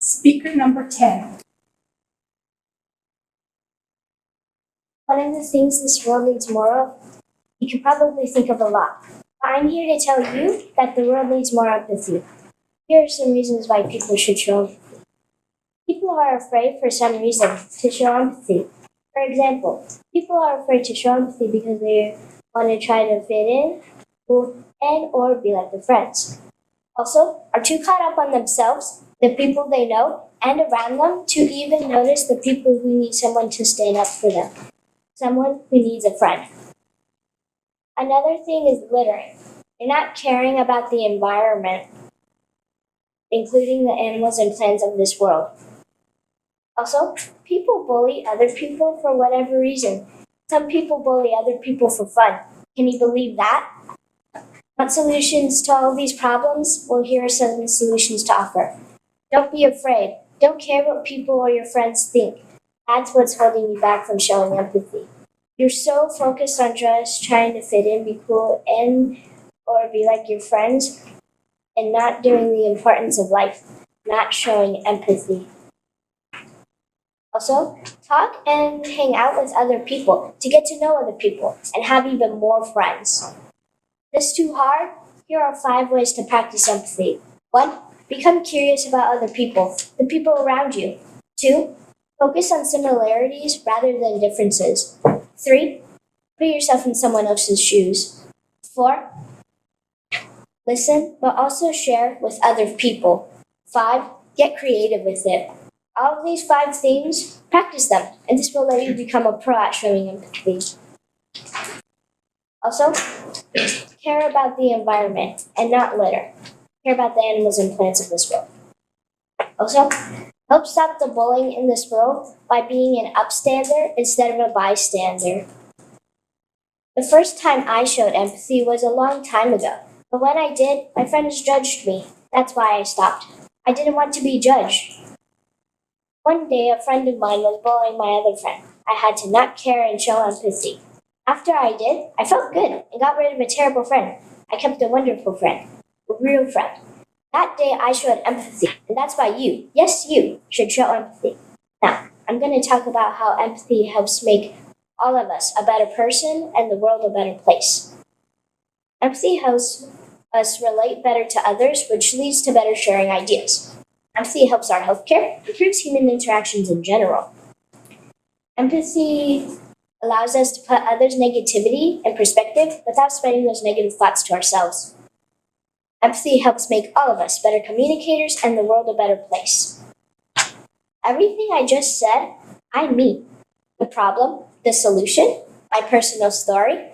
Speaker number 10. One of the things this world needs more of, you can probably think of a lot. But I'm here to tell you that the world needs more empathy. Here are some reasons why people should show empathy. People are afraid for some reason to show empathy. For example, people are afraid to show empathy because they want to try to fit in and or be like their friends. Also, are too caught up on themselves, the people they know, and around them to even notice the people who need someone to stand up for them. Someone who needs a friend. Another thing is littering. You're not caring about the environment, including the animals and plants of this world. Also, people bully other people for whatever reason. Some people bully other people for fun. Can you believe that? Want solutions to all these problems? Well, here are some solutions to offer. Don't be afraid. Don't care what people or your friends think. That's what's holding you back from showing empathy. You're so focused on just trying to fit in, be cool, and or be like your friends, and not doing the importance of life, not showing empathy. Also, talk and hang out with other people to get to know other people and have even more friends. This too hard? Here are 5 ways to practice empathy. 1. Become curious about other people, the people around you. 2. Focus on similarities rather than differences. 3. Put yourself in someone else's shoes. 4. Listen, but also share with other people. 5. Get creative with it. All of these 5 things, practice them, and this will let you become a pro at showing empathy. Also, care about the environment and not litter. Care about the animals and plants of this world. Also, help stop the bullying in this world by being an upstander instead of a bystander. The first time I showed empathy was a long time ago, but when I did, my friends judged me. That's why I stopped. I didn't want to be judged. One day, a friend of mine was bullying my other friend. I had to not care and show empathy. After I did, I felt good and got rid of a terrible friend. I kept a wonderful friend, a real friend. That day, I showed empathy, and that's why you, yes, you, should show empathy. Now, I'm going to talk about how empathy helps make all of us a better person and the world a better place. Empathy helps us relate better to others, which leads to better sharing ideas. Empathy helps our healthcare, improves human interactions in general. Empathy allows us to put others' negativity in perspective without spreading those negative thoughts to ourselves. Empathy helps make all of us better communicators and the world a better place. Everything I just said, I mean. The problem, the solution, my personal story,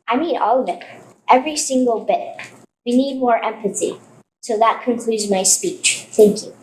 I mean all of it. Every single bit. We need more empathy. So that concludes my speech. Thank you.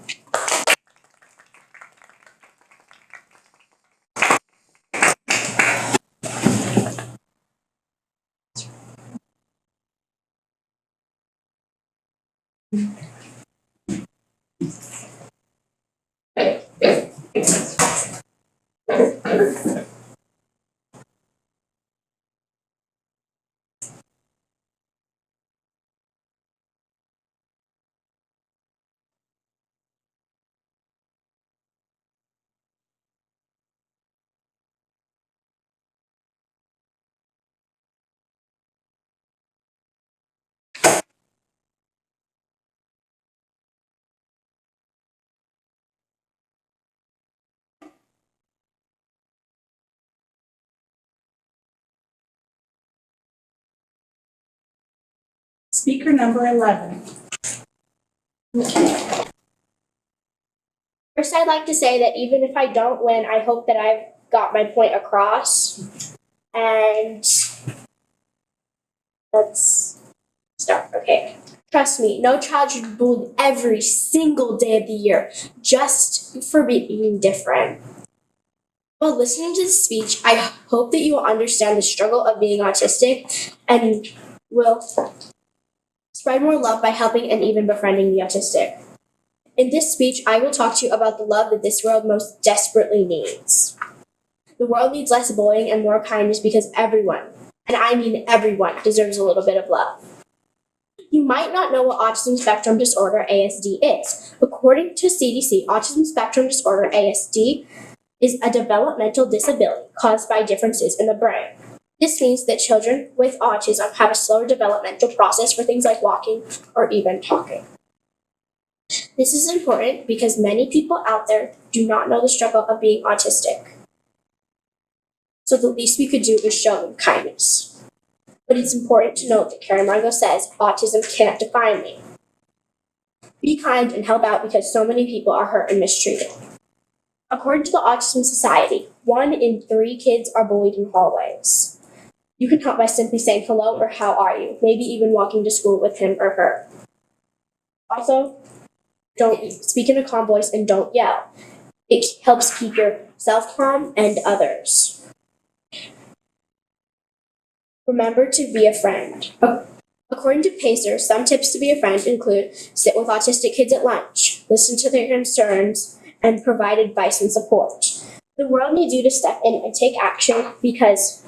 Speaker number 11. First, I'd like to say that even if I don't win, I hope that I've got my point across. And let's start. Okay. Trust me, no child should be bullied every single day of the year just for being different. While listening to this speech, I hope that you will understand the struggle of being autistic and will spread more love by helping and even befriending the autistic. In this speech, I will talk to you about the love that this world most desperately needs. The world needs less bullying and more kindness because everyone, and I mean everyone, deserves a little bit of love. You might not know what autism spectrum disorder, ASD, is. According to CDC, autism spectrum disorder, ASD, is a developmental disability caused by differences in the brain. This means that children with autism have a slower developmental process for things like walking or even talking. This is important because many people out there do not know the struggle of being autistic. So the least we could do is show them kindness. But it's important to note that Karen Margot says, autism can't define me. Be kind and help out because so many people are hurt and mistreated. According to the Autism Society, 1 in 3 kids are bullied in hallways. You can help by simply saying hello or how are you, maybe even walking to school with him or her. Also, don't speak in a calm voice and don't yell. It helps keep yourself calm and others. Remember to be a friend. According to Pacer, some tips to be a friend include sit with autistic kids at lunch, listen to their concerns, and provide advice and support. The world needs you to step in and take action because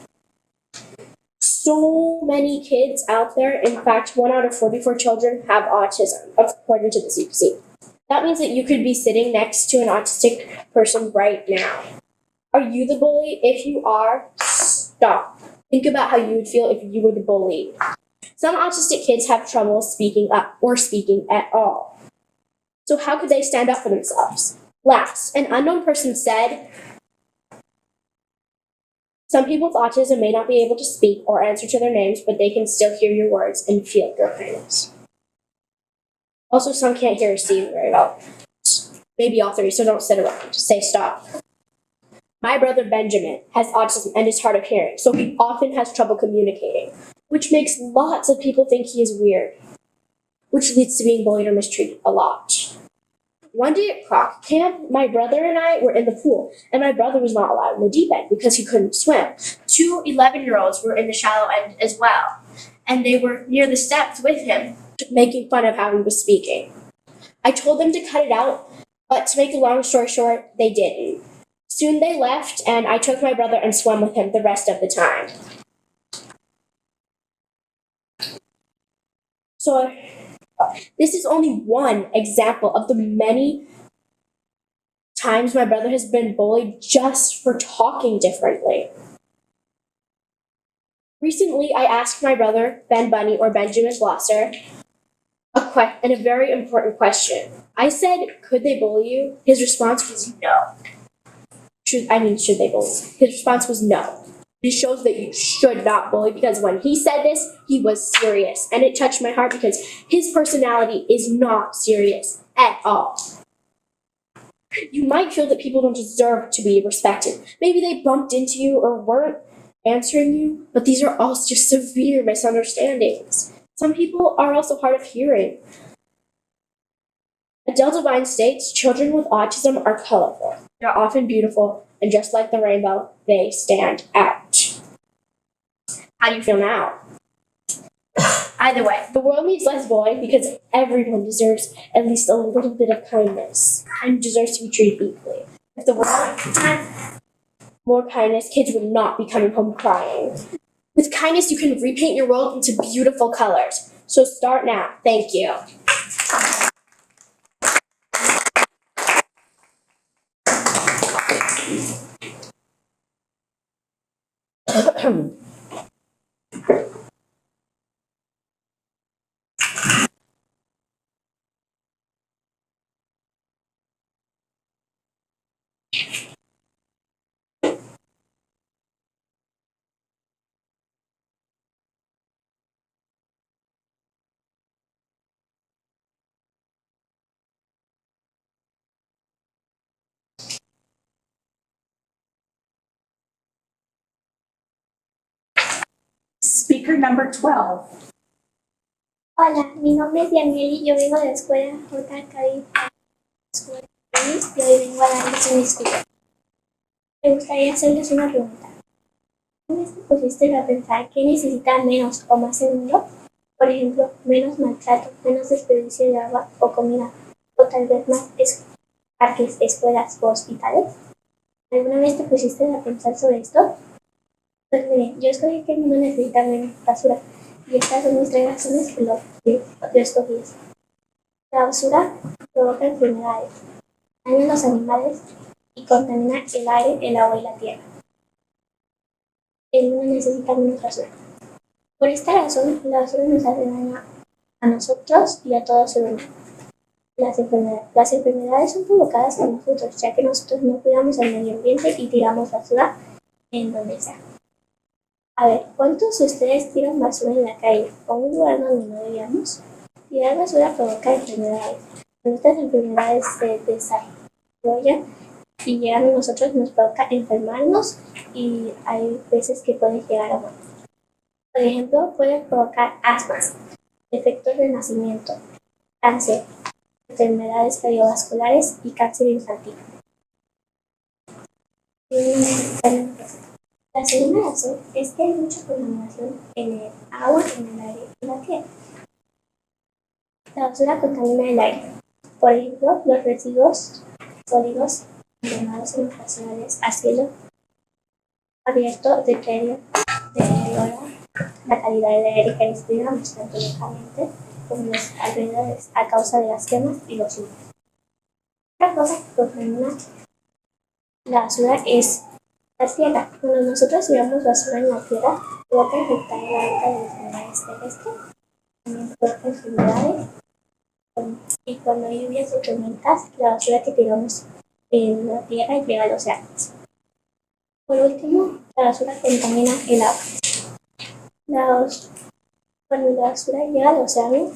so many kids out there, in fact, 1 out of 44 children have autism, according to the CDC. That means that you could be sitting next to an autistic person right now. Are you the bully? If you are, stop. Think about how you would feel if you were the bully. Some autistic kids have trouble speaking up or speaking at all. So how could they stand up for themselves? Last, an unknown person said, some people with autism may not be able to speak or answer to their names, but they can still hear your words and feel your kindness. Also, some can't hear or see very well. Maybe all 3, so don't sit around. Say stop. My brother Benjamin has autism and is hard of hearing, so he often has trouble communicating, which makes lots of people think he is weird, which leads to being bullied or mistreated a lot. One day at Croc Camp, my brother and I were in the pool, and my brother was not allowed in the deep end because he couldn't swim. Two 11-year-olds were in the shallow end as well, and they were near the steps with him, making fun of how he was speaking. I told them to cut it out, but to make a long story short, they didn't. Soon they left, and I took my brother and swam with him the rest of the time. So, this is only one example of the many times my brother has been bullied just for talking differently. Recently, I asked my brother, Ben Bunny or Benjamin Blosser, a very important question. I said, could they bully you? His response was no. Should they bully you? His response was no. This shows that you should not bully, because when he said this, he was serious. And it touched my heart because his personality is not serious at all. You might feel that people don't deserve to be respected. Maybe they bumped into you or weren't answering you, but these are all just severe misunderstandings. Some people are also hard of hearing. Adele Devine states, children with autism are colorful. They're often beautiful, and just like the rainbow, they stand out. How do you feel now? Either way, the world needs less bullying because everyone deserves at least a little bit of kindness and deserves to be treated equally. If the world had more kindness, kids would not be coming home crying. With kindness, you can repaint your world into beautiful colors. So start now. Thank you. Speaker number 12. Hola, mi nombre es Yamieli, yo vengo de la escuela JKI. Y hoy vengo a darles un discurso. Me gustaría hacerles una pregunta. ¿Alguna vez te pusiste a pensar qué necesita menos o más el mundo? Por ejemplo, menos maltrato, menos desperdicio de agua o comida, o tal vez más parques, escuelas o hospitales. ¿Alguna vez te pusiste a pensar sobre esto? Pues miren, yo escogí que el mundo necesita menos basura, y estas son mis 3 razones por las que yo escogí eso. La basura provoca enfermedades, daña a los animales y contamina el aire, el agua y la tierra. El mundo necesita menos basura. Por esta razón, la basura nos hace daño a nosotros y a todo ser humano. Las enfermedades son provocadas por nosotros, ya que nosotros no cuidamos el medio ambiente y tiramos basura en donde sea. A ver, ¿cuántos de ustedes tiran basura en la calle o en un lugar donde no debíamos? Tirar basura provoca enfermedades. Cuando estas enfermedades se desarrollan y llegan a nosotros, nos provoca enfermarnos y hay veces que pueden llegar a morir. Por ejemplo, puede provocar asma, defectos de nacimiento, cáncer, enfermedades cardiovasculares y cáncer infantil. La segunda razón es que hay mucha contaminación en el agua, en el aire y la tierra. La basura contamina el aire. Por ejemplo, los residuos sólidos quemados en ocasiones a cielo abierto deterioran la calidad del aire que respiramos, tanto localmente como en los alrededores, a causa de las quemas y los humos. Otra cosa que contamina la basura es la tierra. Cuando nosotros tiramos basura en la tierra, provoca afectar el hábitat de los animales terrestres, también provoca enfermedades, y cuando hay lluvias o tormentas, la basura que tiramos en la tierra llega al océano. Por último, la basura contamina el agua. Cuando la basura llega al océano,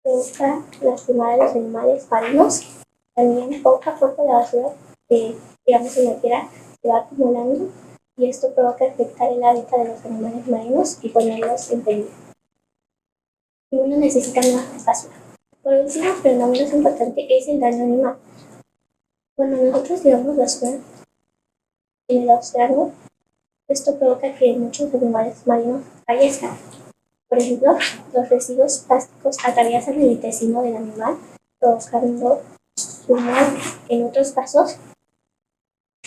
provoca lastimar a los animales marinos. También poco a poco la basura que tiramos en la tierra se va acumulando y esto provoca afectar el hábitat de los animales marinos y ponerlos en peligro. Y uno necesita más basura. Por último, pero no menos importante, es el daño animal. Cuando nosotros tiramos basura en el océano, esto provoca que muchos animales marinos fallezcan. Por ejemplo, los residuos plásticos atraviesan el intestino del animal, provocando su muerte. En otros casos,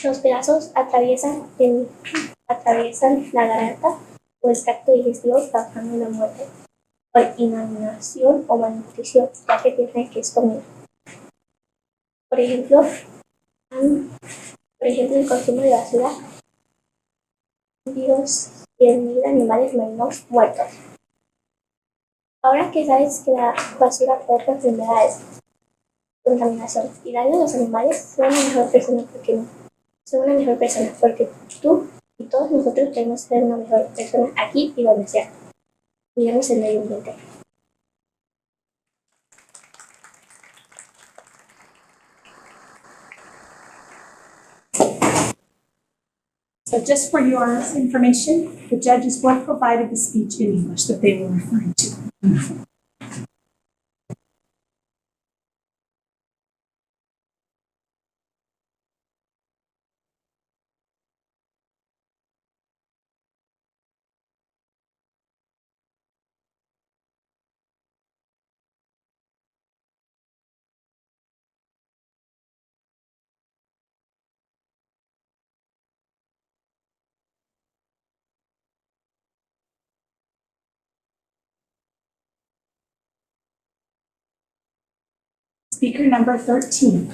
los pedazos atraviesan la garganta o el tracto digestivo, causando la muerte por inanición o malnutrición, ya que piensan que es comida. Por ejemplo, el consumo de basura virus 100.000 animales marinos muertos. Ahora que sabes que la basura provoca enfermedades, contaminación y daño a los animales, soy una mejor persona porque tú y todos nosotros queremos ser una mejor persona aquí y donde sea. Cuidemos el medio ambiente. So just for your information, the judges were provided the speech in English that they were referring to. Speaker number 13.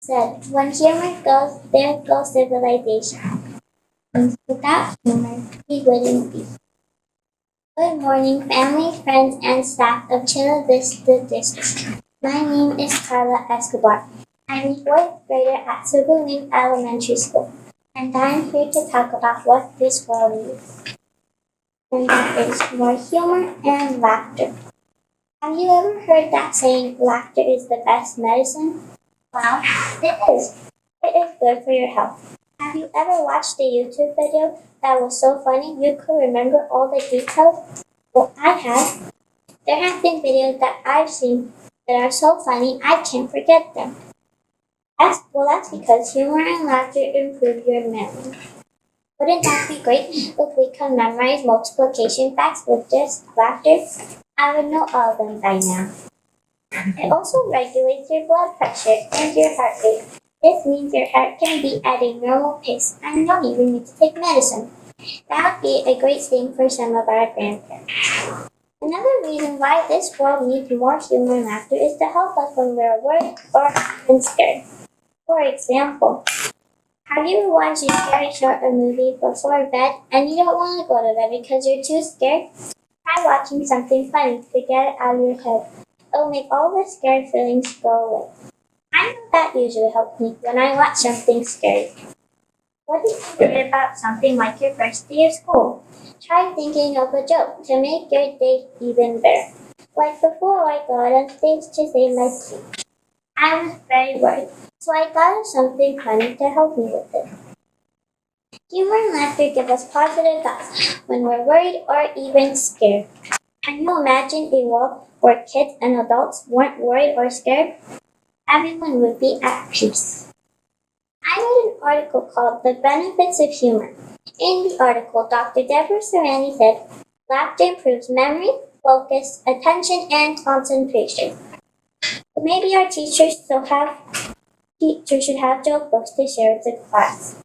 Said, when humor goes, there goes civilization. And without humor, we wouldn't be. Good morning, family, friends, and staff of Chula Vista District. My name is Carla Escobar. I'm a fourth grader at Civility Elementary School, and I'm here to talk about what this world needs. And that is more humor and laughter. Have you ever heard that saying, laughter is the best medicine? Well, it is. It is good for your health. Have you ever watched a YouTube video that was so funny you could remember all the details? Well, I have. There have been videos that I've seen that are so funny I can't forget them. That's because humor and laughter improve your memory. Wouldn't that be great if we could memorize multiplication facts with just laughter? I would know all of them by now. It also regulates your blood pressure and your heart rate. This means your heart can beat at a normal pace and you don't even need to take medicine. That would be a great thing for some of our grandparents. Another reason why this world needs more humor and laughter is to help us when we're worried or even scared. For example, have you ever watched a scary show or movie before bed and you don't want to go to bed because you're too scared? Try watching something funny to get it out of your head. It'll make all the scared feelings go away. I know that usually helps me when I watch something scary. What if you read about something like your first day of school? Try thinking of a joke to make your day even better. Like before I got on stage to say my speech. I was very worried, so I thought of something funny to help me with it. Humor and laughter give us positive thoughts when we're worried or even scared. Can you imagine a world where kids and adults weren't worried or scared? Everyone would be at peace. I read an article called The Benefits of Humor. In the article, Dr. Deborah Serrani said, laughter improves memory, focus, attention, and concentration. But maybe our teachers should have joke books to share with the class.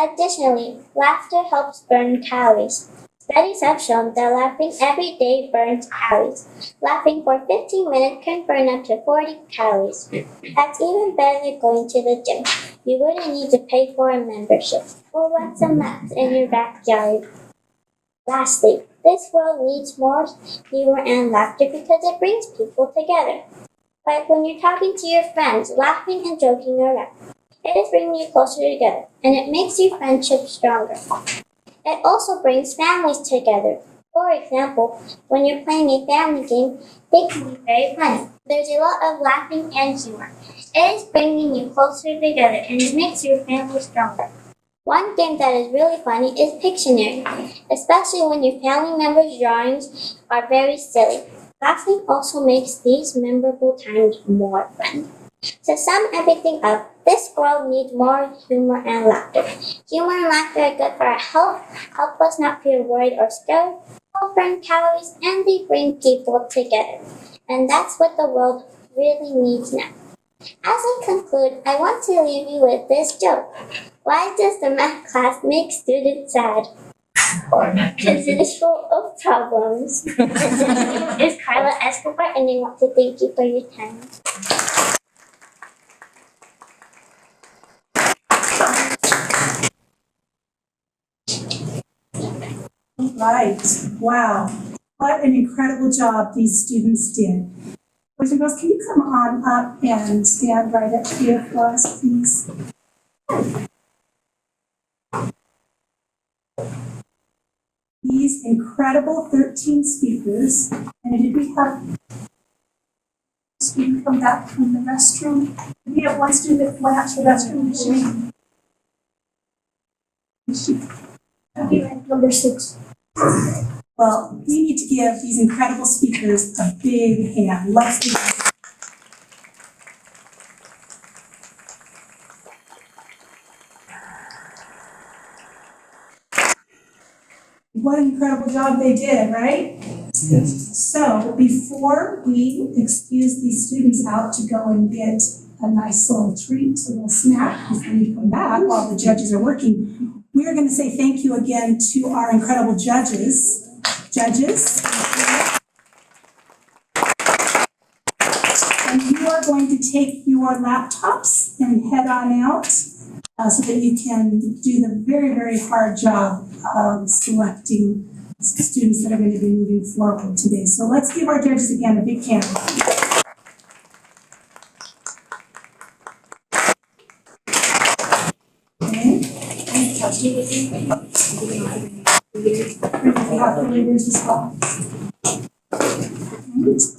Additionally, laughter helps burn calories. Studies have shown that laughing every day burns calories. Laughing for 15 minutes can burn up to 40 calories. That's even better than going to the gym. You wouldn't need to pay for a membership or run some laps in your backyard. Lastly, this world needs more humor and laughter because it brings people together. Like when you're talking to your friends, laughing and joking around. It is bringing you closer together, and it makes your friendship stronger. It also brings families together. For example, when you're playing a family game, they can be very funny. There's a lot of laughing and humor. It is bringing you closer together, and it makes your family stronger. One game that is really funny is Pictionary, especially when your family members' drawings are very silly. Laughing also makes these memorable times more fun. To sum everything up, this world needs more humor and laughter. Humor and laughter are good for our health, help us not feel worried or scared, help burn calories, and they bring people together. And that's what the world really needs now. As I conclude, I want to leave you with this joke. Why does the math class make students sad? Because it is full of problems. My name is Carla Escobar, and I want to thank you for your time. Right. Wow. What an incredible job these students did. Boys and girls, can you come on up and stand right up here for us, please? These incredible 13 speakers, and did we have a student come back from the restroom? Did we have one student that went out to the restroom? Number 6. Well, we need to give these incredible speakers a big hand. Let's do that. What an incredible job they did, right? Yes. So before we excuse these students out to go and get a nice little treat, a little snack before we come back while the judges are working, we are going to say thank you again to our incredible judges. Judges. And you are going to take your laptops and head on out so that you can do the very, very hard job of selecting students that are going to be moving forward today. So let's give our judges again a big hand.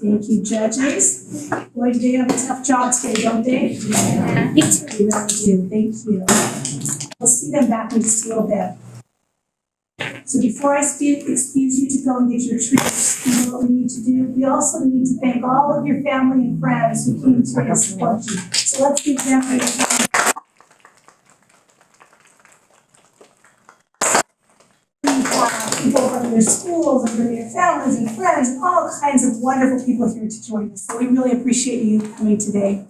Thank you, judges. Boy, do they have a tough job today, don't they? Yeah. You really do. Thank you. We'll see them back in just a little bit. So before I excuse you to go and get your treats, you know what we need to do? We also need to thank all of your family and friends who came today to support you. So let's give them a people from your schools and from your families and friends, and all kinds of wonderful people here to join us. So we really appreciate you coming today.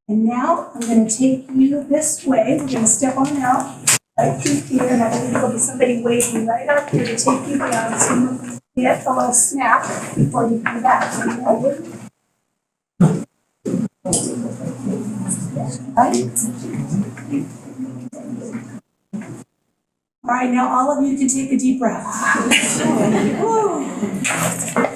And now I'm going to take you this way. We're going to step on out right through here, and I believe there'll be somebody waiting right up here to take you down so you can get a little snack before you come back. All right, now all of you can take a deep breath.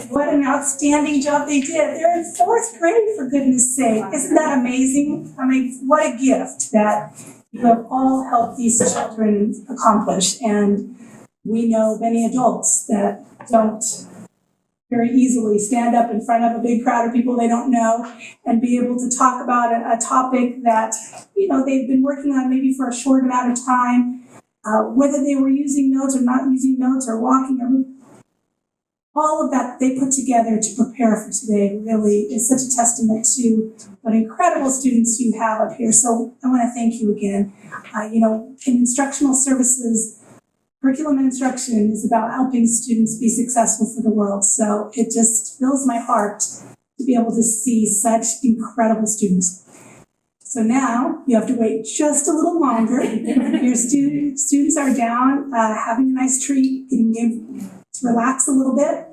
What an outstanding job they did. They're in 4th grade, for goodness sake. Isn't that amazing? I mean, what a gift that you have all helped these children accomplish. And we know many adults that don't very easily stand up in front of a big crowd of people they don't know and be able to talk about a topic that, you know, they've been working on maybe for a short amount of time. Whether they were using notes or not using notes or walking or moving, all of that they put together to prepare for today really is such a testament to what incredible students you have up here. So I want to thank you again. You know, in instructional services, curriculum and instruction is about helping students be successful for the world. So it just fills my heart to be able to see such incredible students. So now you have to wait just a little longer. Your students are down, having a nice treat, getting to relax a little bit.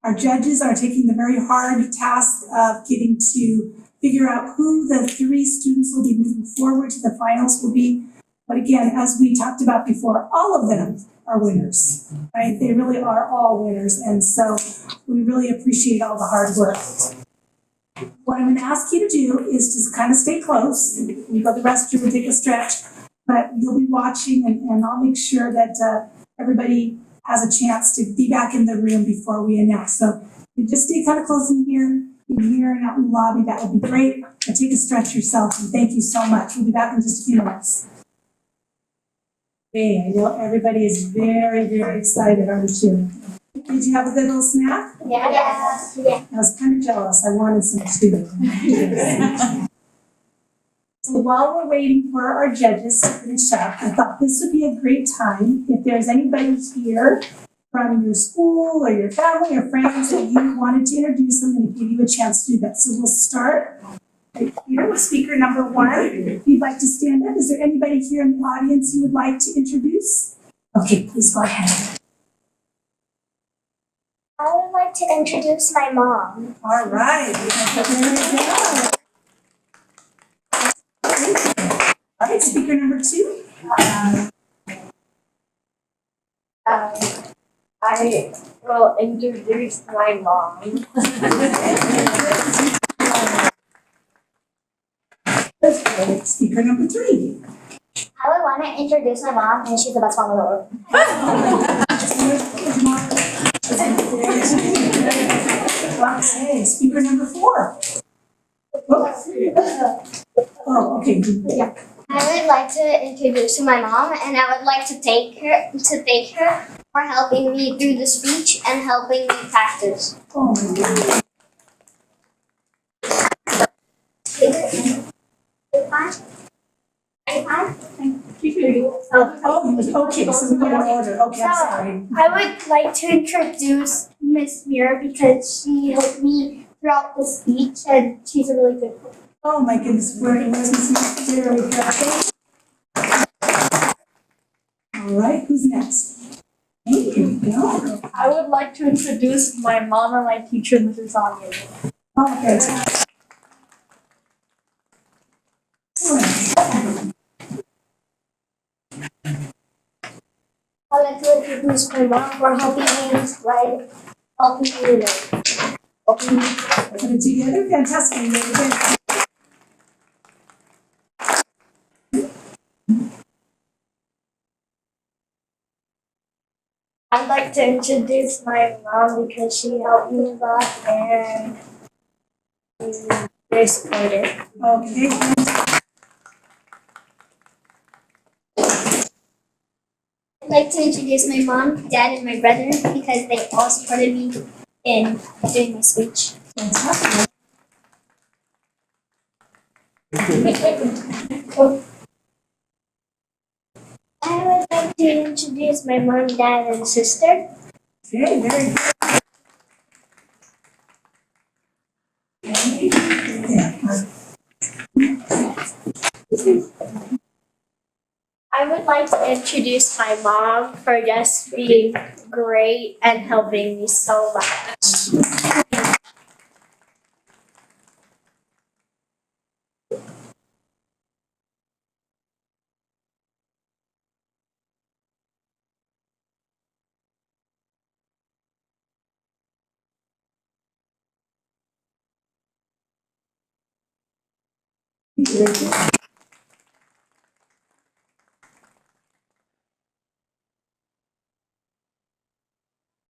Our judges are taking the very hard task of getting to figure out who the 3 students will be moving forward to the finals will be. But again, as we talked about before, all of them are winners, right? They really are all winners. And so we really appreciate all the hard work. What I'm going to ask you to do is just kind of stay close. You go to the restroom and take a stretch, but you'll be watching, and I'll make sure that everybody has a chance to be back in the room before we announce. So you just stay kind of close in here and out in the lobby. That would be great. And take a stretch yourself, and thank you so much. We'll be back in just a few minutes. Hey, I know everybody is very, very excited, aren't you? Did you have a good little snack? Yes. I was kind of jealous. I wanted some too. So while we're waiting for our judges to finish up, I thought this would be a great time if there's anybody here from your school or your family or friends that you wanted to introduce them and give you a chance to do that. So we'll start right here with speaker number 1. If you'd like to stand up, is there anybody here in the audience you would like to introduce? Okay, please go ahead. I would like to introduce my mom. All right. Very good. All right, speaker number 2. I will introduce my mom. Speaker number 3. I would want to introduce my mom, and she's the best mom in the world. Okay, speaker number 4. Oh, okay. Yeah. I would like to introduce my mom, and I would like to thank her for helping me through the speech and helping me practice. Oh my God. Oh, okay, so we go in order. Okay, I'm sorry. I would like to introduce Miss Mira because she helped me throughout the speech, and she's a really good one. Oh my goodness, very good. All right, who's next? Thank you. No. I would like to introduce my mom and my teacher, Mrs. Anya. Okay. I would like to introduce my mom for helping me write, helping me learn. Helping me. Put it together. Fantastic. Very good. I'd like to introduce my mom because she helped me a lot and she's very supportive. Okay. I'd like to introduce my mom, dad, and my brother because they all supported me in doing my speech. Fantastic. I would like to introduce my mom, dad, and sister. Okay, very good. I would like to introduce my mom for just being great and helping me so much.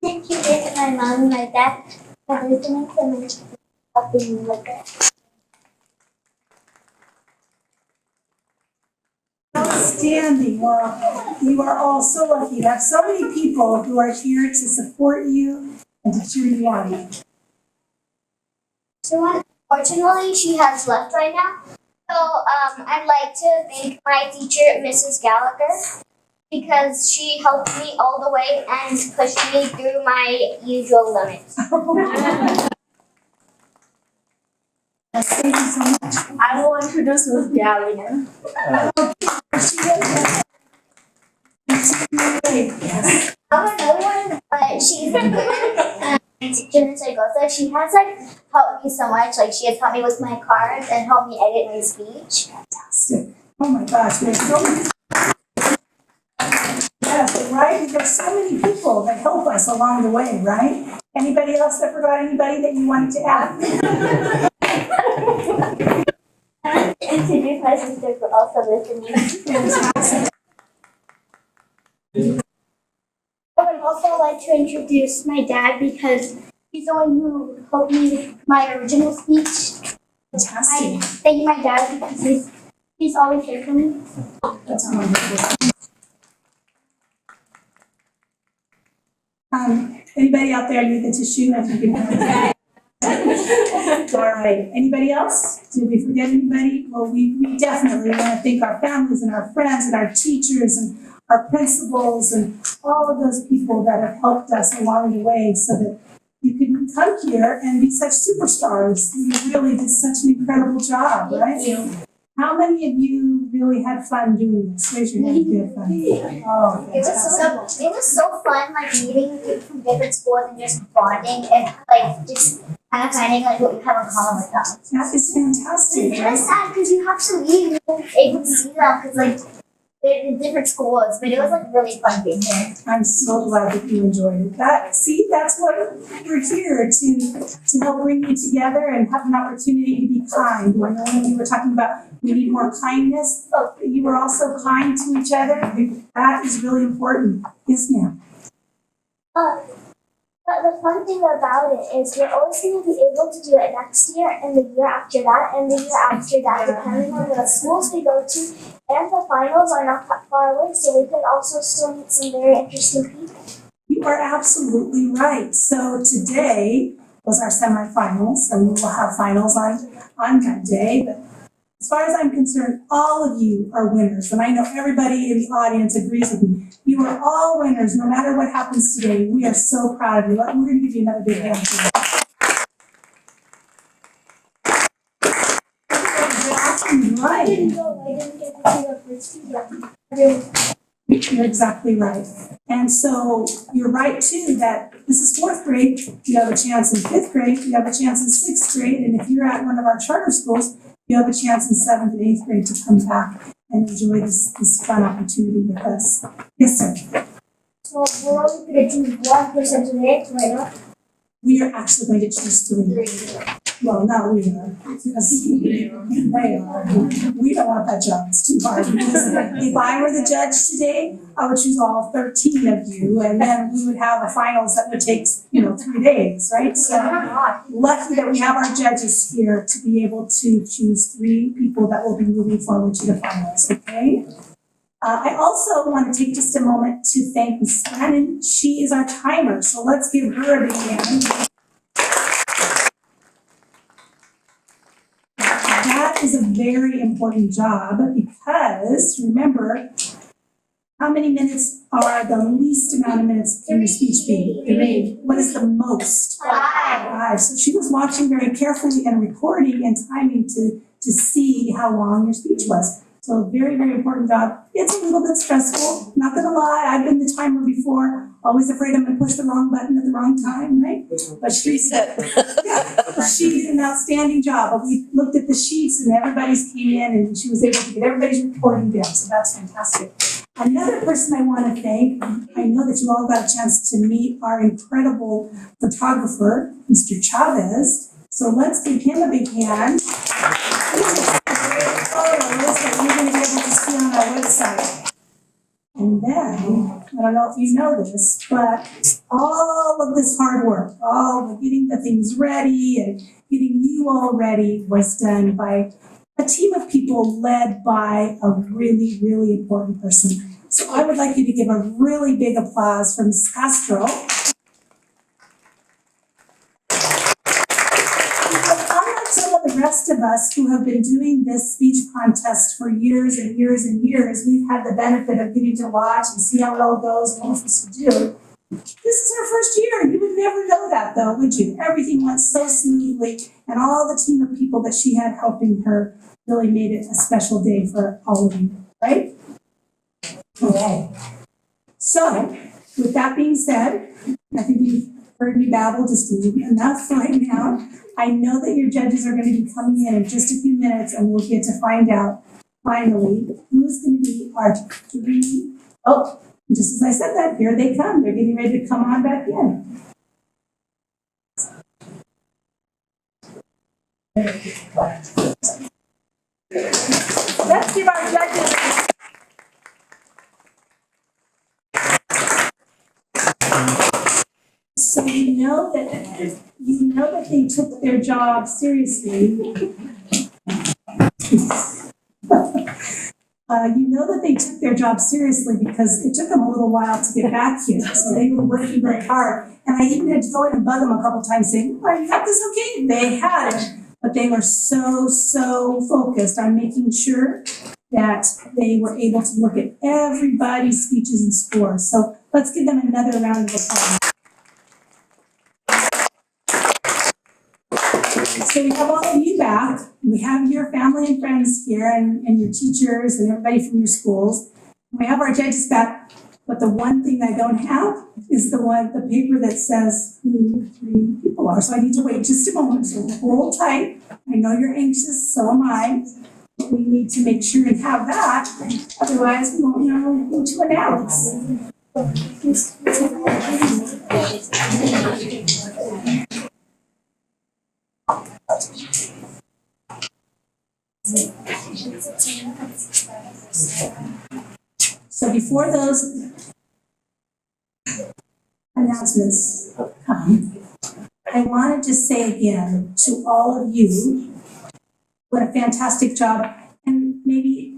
Thank you to my mom and my dad for listening to me and helping me with it. Outstanding. Well, you are all so lucky. You have so many people who are here to support you and to cheer you on. So unfortunately, she has left right now. So I'd like to thank my teacher, Mrs. Gallagher, because she helped me all the way and pushed me through my usual limits. Thank you so much. I will introduce Ms. Gallagher. Yes. I have another one, but she's teacher, Mrs. Gosa. She has helped me so much. She has helped me with my cards and helped me edit my speech. Fantastic. Oh my gosh, there's so many. Yes, right? There's so many people that help us along the way, right? Anybody else that forgot anybody that you wanted to add? Introduce my sister for also listening. Fantastic. I would also like to introduce my dad because he's the one who helped me with my original speech. I Fantastic. thank my dad because he's always there for me. That's wonderful. Anybody out there need the tissue? I think you can. All right. Anybody else? Did we forget anybody? Well, we definitely want to thank our families and our friends and our teachers and our principals and all of those people that have helped us along the way so that you can come here and be such superstars. You really did such an incredible job, right? How many of you really had fun doing this? Raise your hand if you had fun. Oh, fantastic. It was so fun, like meeting people from different schools and just bonding and like just kind of finding like what we have in common with them. That is fantastic. It was sad because you have to leave, you weren't able to see them because like they're in different schools, but it was like really fun being here. I'm so glad that you enjoyed it. That's what we're here to help bring you together and have an opportunity to be kind. I know when we were talking about we need more kindness, you were also kind to each other. That is really important. Yes, ma'am. But the fun thing about it is you're always going to be able to do it next year and the year after that and the year after that, depending on the schools we go to. And the finals are not that far away, so we could also still meet some very interesting people. You are absolutely right. So today was our semifinals, and we will have finals on Monday. But as far as I'm concerned, all of you are winners, and I know everybody in the audience agrees with me. You are all winners, no matter what happens today. We are so proud of you. We're going to give you another big hand for that. Right. I didn't get to see the first two. You're exactly right. And so you're right too that this is fourth grade, you have a chance in fifth grade, you have a chance in sixth grade, and if you're at one of our charter schools, you have a chance in seventh and eighth grade to come back and enjoy this fun opportunity with us. Yes, sir. So we're only going to choose one person today, right now? We are actually going to choose three. Well, not we are. Because they are. We don't want that job. It's too hard. If I were the judge today, I would choose all 13 of you, and then we would have a finals that would take, 3 days, right? So lucky that we have our judges here to be able to choose 3 people that will be moving forward to the finals, okay? I also want to take just a moment to thank Ms. Shannon. She is our timer, so let's give her a big hand. That is a very important job because, remember, how many minutes are the least amount of minutes in your speech be? 3. What is the most? 5. So she was watching very carefully and recording and timing to see how long your speech was. So very, very important job. It's a little bit stressful, not gonna lie. I've been the timer before, always afraid I'm gonna push the wrong button at the wrong time, right? But she did an outstanding job. But we looked at the sheets and everybody's came in and she was able to get everybody's reporting down, so that's fantastic. Another person I want to thank, I know that you all got a chance to meet our incredible photographer, Mr. Chavez. So let's give him a big hand. That you're going to be able to see on our website. And then, I don't know if you know this, but all of this hard work, all of getting the things ready and getting you all ready was done by a team of people led by a really, really important person. So I would like you to give a really big applause for Ms. Castro. The rest of us who have been doing this speech contest for years and years and years, we've had the benefit of getting to watch and see how it all goes and what we're supposed to do. This is her first year. You would never know that though, would you? Everything went so smoothly and all the team of people that she had helping her really made it a special day for all of you, right? Okay. So, with that being said, I think you've heard me babble just enough right now. I know that your judges are going to be coming in just a few minutes and we'll get to find out finally who's going to be our 3. Oh, just as I said that, here they come. They're getting ready to come on back in. Let's give our judges. So you know that they took their job seriously. you know that they took their job seriously because it took them a little while to get back here. So they were working very hard. And I even had to go in and bug them a couple times saying, "Oh, you got this okay?" They had it, but they were so focused on making sure that they were able to look at everybody's speeches and scores. So let's give them another round of applause. So we have all of you back. We have your family and friends here and your teachers and everybody from your schools. We have our judges back. But the one thing I don't have is the paper that says who the 3 people are. So I need to wait just a moment. So hold tight. I know you're anxious, so am I. But we need to make sure and have that. Otherwise, we won't know who to announce. So before those announcements come, I want to just say again to all of you, what a fantastic job. And maybe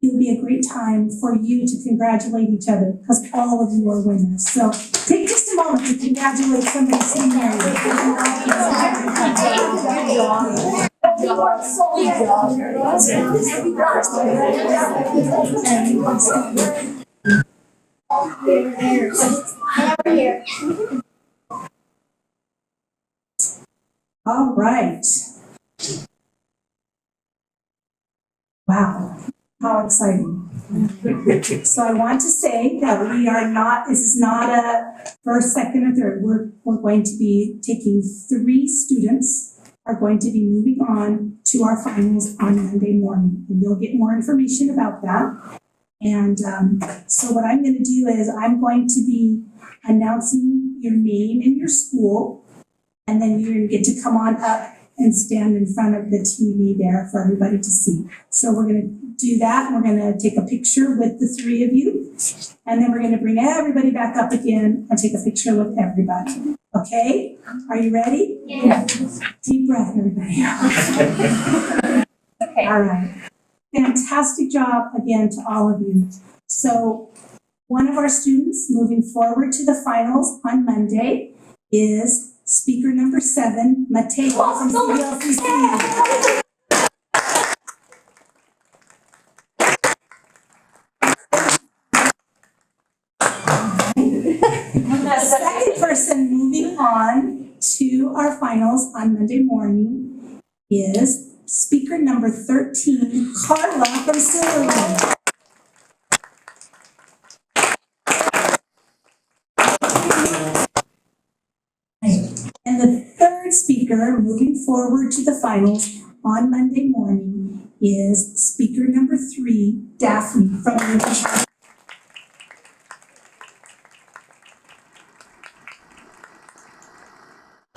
it would be a great time for you to congratulate each other because all of you are winners. So take just a moment to congratulate somebody sitting there. All right. Wow, how exciting. So I want to say that this is not a first, second, or third. We're going to be taking 3 students are going to be moving on to our finals on Monday morning. And you'll get more information about that. And so what I'm going to do is I'm going to be announcing your name and your school, and then you're going to get to come on up and stand in front of the TV there for everybody to see. So we're going to do that. We're going to take a picture with the 3 of you, and then we're going to bring everybody back up again and take a picture with everybody. Okay? Are you ready? Yes. Deep breath, everybody. Okay. All right. Fantastic job again to all of you. So one of our students moving forward to the finals on Monday is speaker number 7, Mateo from CLCC. The second person moving on to our finals on Monday morning is speaker number 13, Carla from Civility. And the third speaker moving forward to the finals on Monday morning is speaker number 3, Daphne from Vista.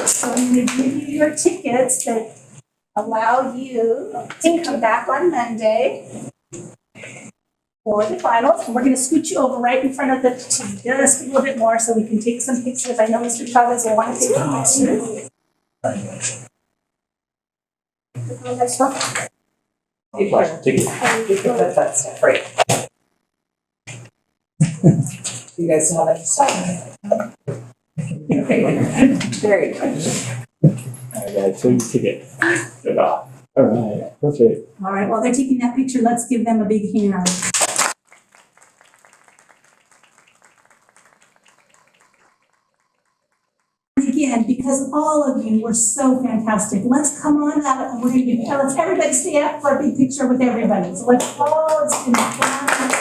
So I'm going to give you your tickets that allow you to come back on Monday for the finals. We're going to scoot you over right in front of the TV. Just a little bit more so we can take some pictures. I know Mr. Chavez will want to take some pictures. That's great. You guys know that. Very good. I got a Twin ticket. All right, perfect. All right, while they're taking that picture, let's give them a big hand. Again, because all of you were so fantastic, let's come on up and we're going to let's everybody stay up for a big picture with everybody. So let's all, it's been fun.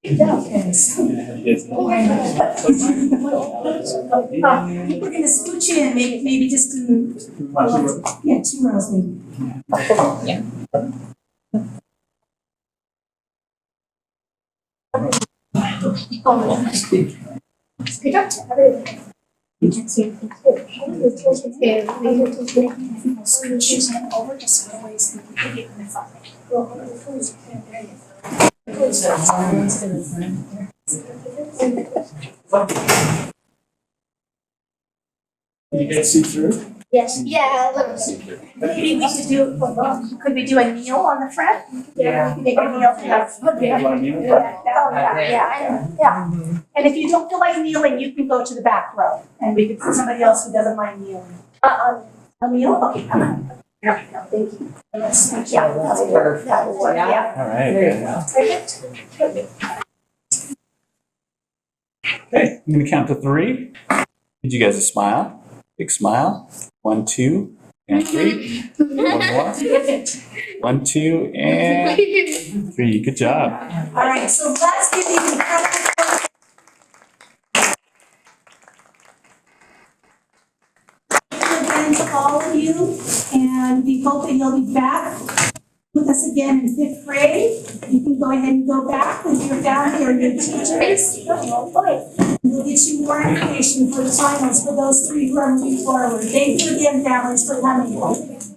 Okay, so we're going to scoot you in, maybe just do, 2 rows maybe. Good job to everyone. Over just sideways and you get in the front. Did you guys see through? Yes. Yeah, Maybe we should do, could we do a kneel on the front? Yeah. We could make a kneel. Yeah. And if you don't feel like kneeling, you can go to the back row and we could put somebody else who doesn't mind kneeling. A kneel? Okay, come on. There we go, thank you. Yeah, that'll work, that'll work, yeah. All right. There you go. Perfect. Okay, I'm gonna count to 3. Give you guys a smile. Big smile. 1, 2, and 3. One more. 1, 2, and 3. Good job. All right, so let's give these incredible again to all of you, and we hope that you'll be back with us again in 5th grade. You can go ahead and go back with your family or your teachers. We'll get you more information for the finals for those 3 who are moving forward. Thank you again, families, for coming.